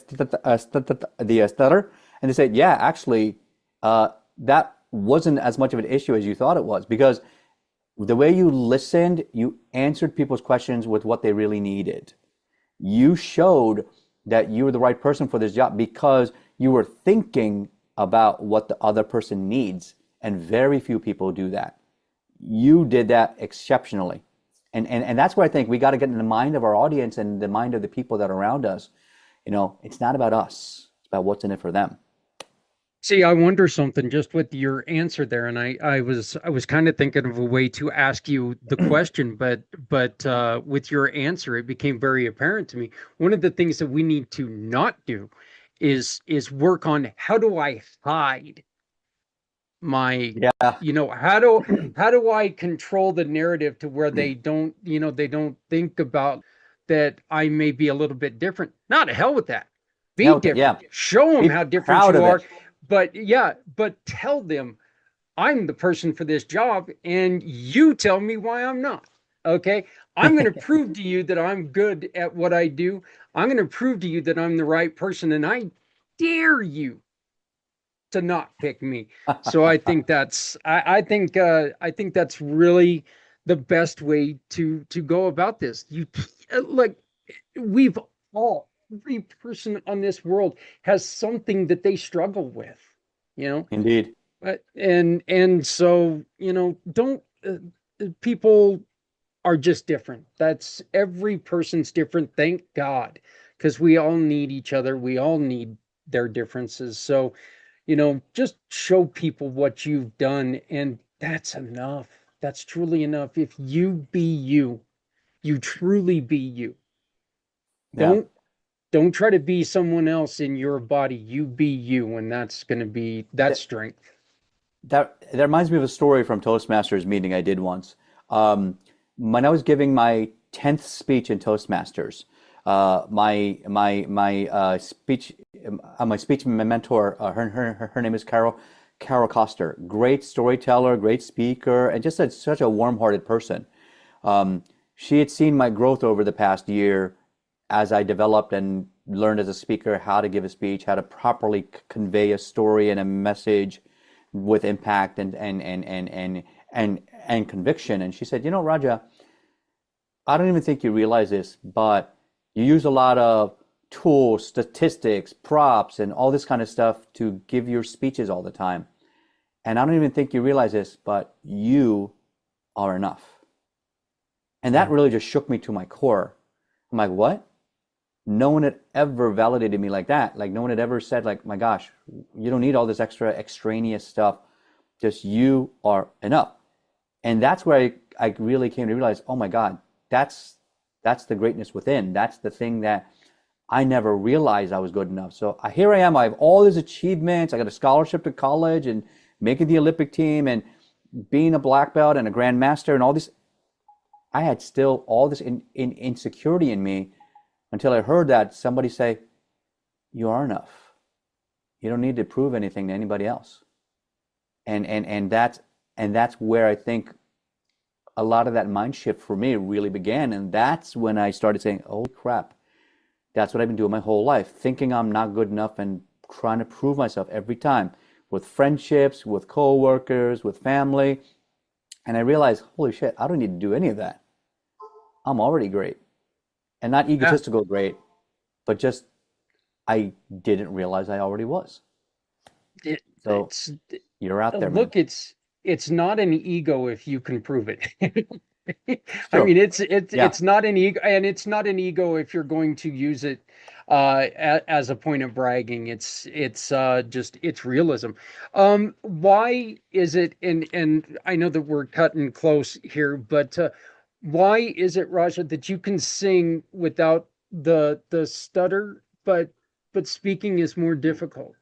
stutter, and they said, yeah, actually, that wasn't as much of an issue as you thought it was, because the way you listened, you answered people's questions with what they really needed. You showed that you were the right person for this job because you were thinking about what the other person needs, and very few people do that. You did that exceptionally. And that's where I think we got to get in the mind of our audience and the mind of the people that are around us. You know, it's not about us. It's about what's in it for them. See, I wonder something just with your answer there, and I was kind of thinking of a way to ask you the question, but with your answer, it became very apparent to me. One of the things that we need to not do is work on how do I hide my, Yeah. how do I control the narrative to where they don't, they don't think about that I may be a little bit different. Not to hell with that. Be Hell, different. yeah. Show them Be how different proud you of are. it. But tell them I'm the person for this job, and you tell me why I'm not. Okay. I'm going to prove to you that I'm good at what I do. I'm going to prove to you that I'm the right person, and I dare you to not pick me. So I think I think that's really the best way to go about this. You like we've all every person on this world has something that they struggle with, you know. Indeed. And so, don't people are just different. That's every person's different, thank God, because we all need each other. We all need their differences. So, just show people what you've done, and that's enough. That's truly enough. If you be you, you truly be you. Yeah. Don't try to be someone else in your body. You be you, and that's going to be that That, strength. that reminds me of a story from Toastmasters meeting I did once. When I was giving my 10th speech in Toastmasters, my speech mentor, her name is Carol Coster. Great storyteller, great speaker, and just such a warm-hearted person. She had seen my growth over the past year as I developed and learned as a speaker how to give a speech, how to properly convey a story and a message with impact and conviction. And she said, you know, Raja, I don't even think you realize this, but you use a lot of tools, statistics, props, and all this kind of stuff to give your speeches all the time. And I don't even think you realize this, but you are enough. And that really just shook me to my core. I'm like, what? No one had ever validated me like that. Like, no one had ever said, like, my gosh, you don't need all this extra extraneous stuff. Just you are enough. And that's where I really came to realize, oh my God, that's the greatness within. That's the thing that I never realized I was good enough. So here I am. I have all these achievements. I got a scholarship to college and making the Olympic team and being a black belt and a grandmaster and all this. I had still all this insecurity in me until I heard that somebody say, you are enough. You don't need to prove anything to anybody else. And that's where I think a lot of that mind shift for me really began. And that's when I started saying, oh crap, that's what I've been doing my whole life, thinking I'm not good enough and trying to prove myself every time with friendships, with coworkers, with family. And I realized, holy shit, I don't need to do any of that. I'm already great. And not egotistical great, but just I didn't realize I already was. So you're out there, Look, man. it's not an ego if you can prove it. I Sure. mean, Yeah. it's not an ego, and it's not an ego if you're going to use it as a point of bragging. It's just it's realism. Why is it? And I know that we're cutting close here, but why is it, Raja, that you can sing without the stutter, but speaking is more difficult?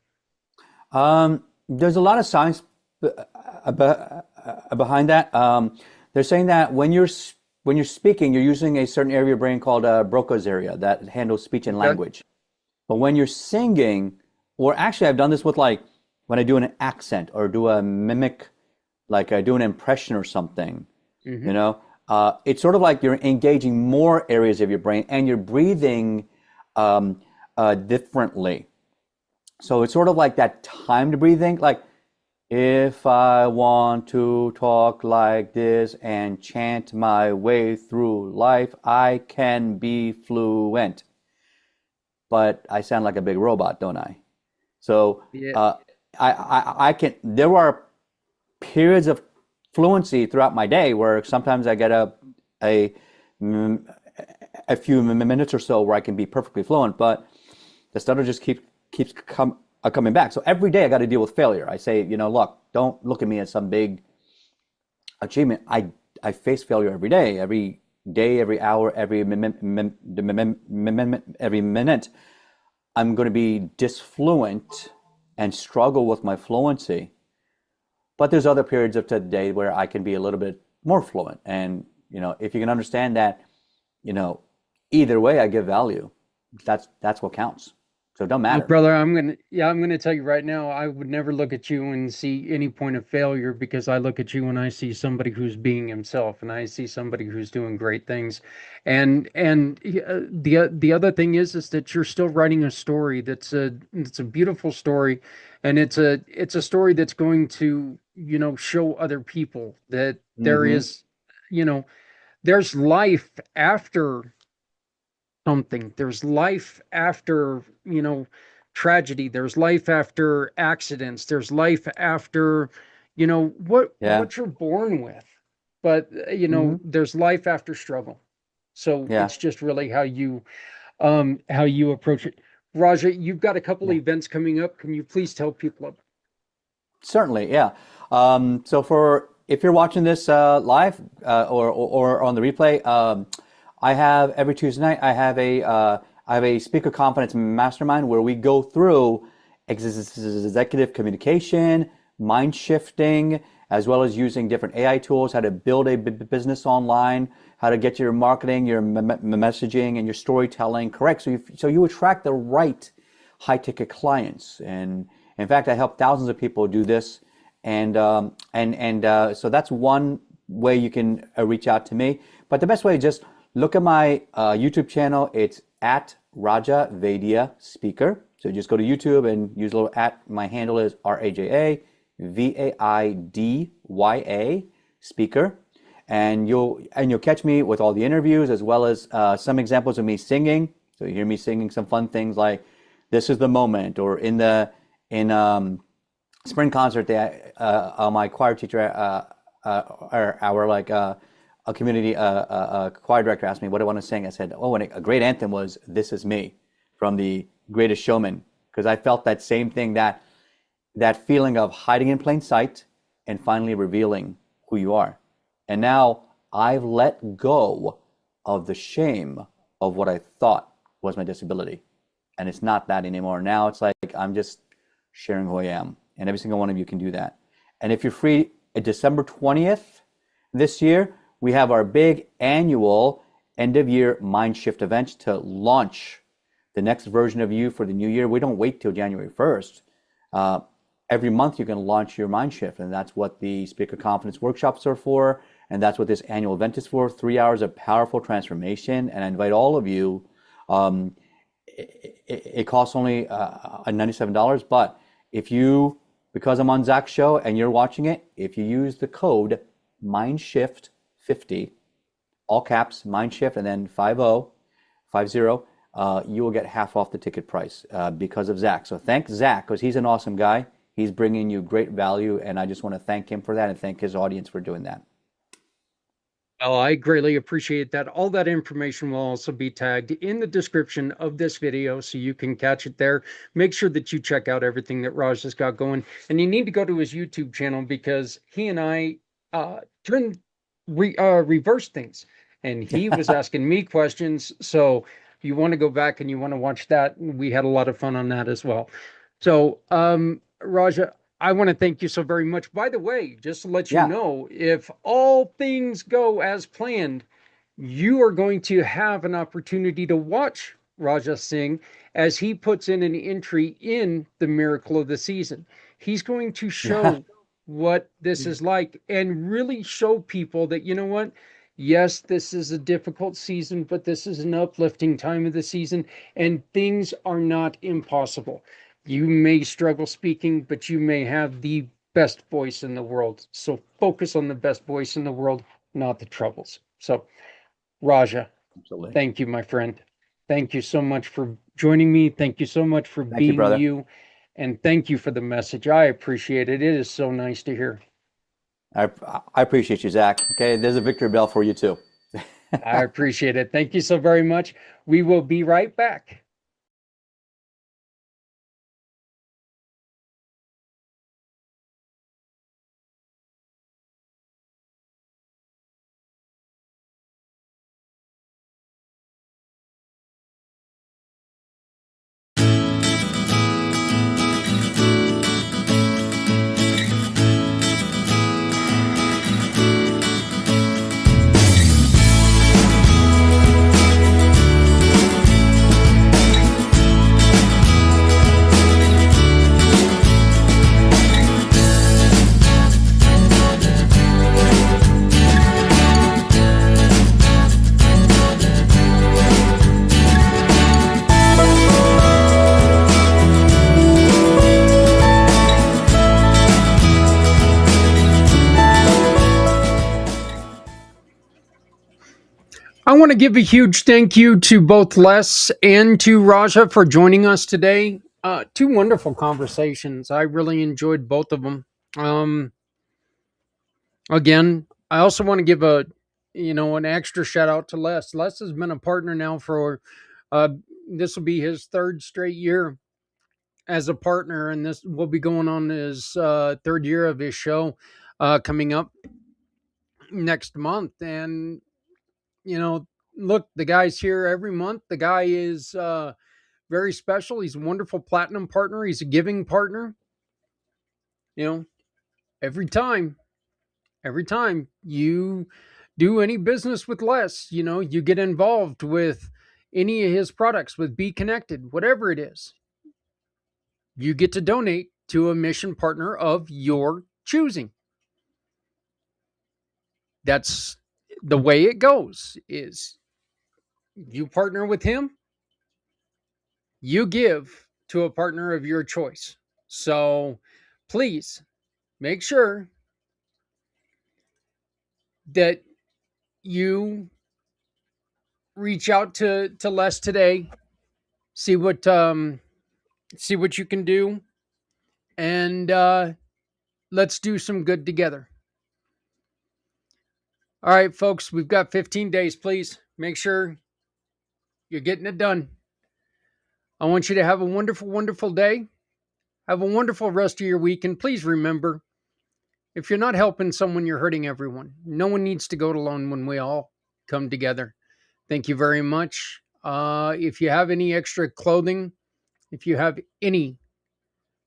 There's a lot of science behind that. They're saying that when you're speaking, you're using a certain area of your brain called Broca's area that handles speech and Okay. language. But when you're singing, or actually I've done this with like when I do an accent or do a mimic, like I do an impression or something, Mm-hmm. you know, it's sort of like you're engaging more areas of your brain and you're breathing differently. So it's sort of like that timed breathing, like if I want to talk like this and chant my way through life, I can be fluent. But I sound like a big robot, don't I? So Yeah. I can, there are periods of fluency throughout my day where sometimes I get a, mm, a few minutes or so where I can be perfectly fluent, but the stutter just keeps coming back. So every day I got to deal with failure. I say, look, don't look at me as some big achievement. I face failure every day, every hour, every minute. I'm going to be disfluent and struggle with my fluency. But there's other periods of the day where I can be a little bit more fluent. And, if you can understand that, either way I give value. That's what counts. So it don't matter. Brother, I'm gonna tell you right now, I would never look at you and see any point of failure, because I look at you and I see somebody who's being himself, and I see somebody who's doing great things. And the other thing is that you're still writing a story it's a beautiful story, and it's a story that's going to, show other people that there Mm-hmm. is, there's life after something. There's life after, tragedy. There's life after accidents. There's life after, Yeah. what you're born with. But Mm-hmm. there's life after struggle. So Yeah. it's just really how you approach it. Raja, you've got a couple Yeah. events coming up. Can you please tell people about? Certainly, yeah. So if you're watching this live or on the replay, I have every Tuesday night. I have a speaker confidence mastermind where we go through executive communication, mind shifting, as well as using different AI tools, how to build a business online, how to get your marketing, your messaging, and your storytelling correct, so you attract the right high ticket clients. And in fact, I help thousands of people do this, and so that's one way you can reach out to me. But the best way is just look at my YouTube channel. It's at Raja Vaidya Speaker. So just go to YouTube and use a little at. My handle is RAJA VAIDYA Speaker, and you'll catch me with all the interviews as well as some examples of me singing. So you hear me singing some fun things like "This Is the Moment," or in spring concert, my choir teacher, a community choir director asked me what I want to sing. I said, and a great anthem was "This Is Me" from The Greatest Showman, because I felt that same thing, that feeling of hiding in plain sight and finally revealing who you are. And now I've let go of the shame of what I thought was my disability. And it's not that anymore. Now it's like I'm just sharing who I am. And every single one of you can do that. And if you're free, December 20th this year, we have our big annual end of year mind shift event to launch the next version of you for the new year. We don't wait till January 1st. Every month you can launch your mind shift, and that's what the Speaker Confidence workshops are for, and that's what this annual event is for. 3 hours of powerful transformation, and I invite all of you. It costs only $97, but because I'm on Zak's show and you're watching it, if you use the code MINDSHIFT50, all caps, MINDSHIFT, and then 50, you will get half off the ticket price because of Zak. So thank Zak, because he's an awesome guy. He's bringing you great value, and I just want to thank him for that and thank his audience for doing that. Oh, I greatly appreciate that. All that information will also be tagged in the description of this video, so you can catch it there. Make sure that you check out everything that Raj has got going. And you need to go to his YouTube channel, because he and I reverse things. And he was asking me questions. So if you want to go back and you want to watch that, we had a lot of fun on that as well. So, Raja, I want to thank you so very much. By the way, just to let you know, if all things go as planned, you are going to have an opportunity to watch Raja sing as he puts in an entry in the Miracle of the Season. He's going to show what this is like and really show people that, you know what? Yes, this is a difficult season, but this is an uplifting time of the season, and things are not impossible. You may struggle speaking, but you may have the best voice in the world. So focus on the best voice in the world, not the troubles. So, Raja, Absolutely. thank you, my friend. Thank you so much for joining me. Thank you so much for Thank you, being brother. you. And thank you for the message. I appreciate it. It is so nice to hear. I appreciate you, Zach. Okay, there's a victory bell for you too. I appreciate it. Thank you so very much. We will be right back. I want to give a huge thank you to both Les and to Raja for joining us today. Two wonderful conversations. I really enjoyed both of them. Again, I also want to give an extra shout out to Les. Les has been a partner now for this will be his third straight year as a partner, and this will be going on his third year of his show coming up next month. And look, the guy's here every month. The guy is very special. He's a wonderful platinum partner. He's a giving partner. Every time you do any business with Les, you get involved with any of his products, with Be Connected, whatever it is, you get to donate to a mission partner of your choosing. That's the way it goes. Is you partner with him, you give to a partner of your choice. So please make sure that you reach out to Les today, see what you can do, and let's do some good together. All right, folks, we've got 15 days. Please make sure you're getting it done. I want you to have a wonderful, wonderful day. Have a wonderful rest of your week. And please remember, if you're not helping someone, you're hurting everyone. No one needs to go it alone when we all come together. Thank you very much. If you have any extra clothing, if you have any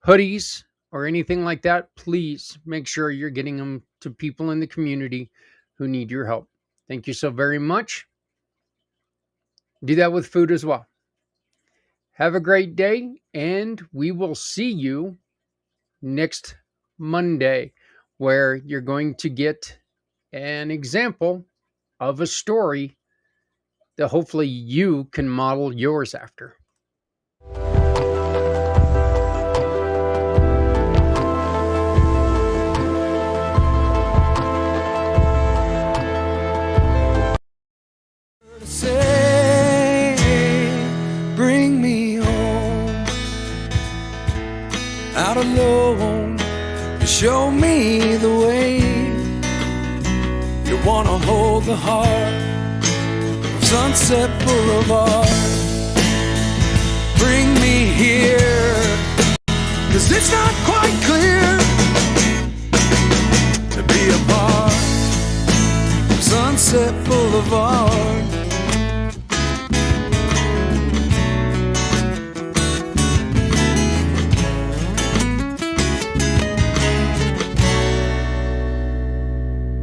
hoodies or anything like that, please make sure you're getting them to people in the community who need your help. Thank you so very much. Do that with food as well. Have a great day, and we will see you next Monday, where you're going to get an example of a story that hopefully you can model yours after. Say, bring me home, out alone, show me the way. You wanna hold the heart of Sunset Boulevard. Bring me here, 'cause it's not quite clear to be a part of Sunset Boulevard.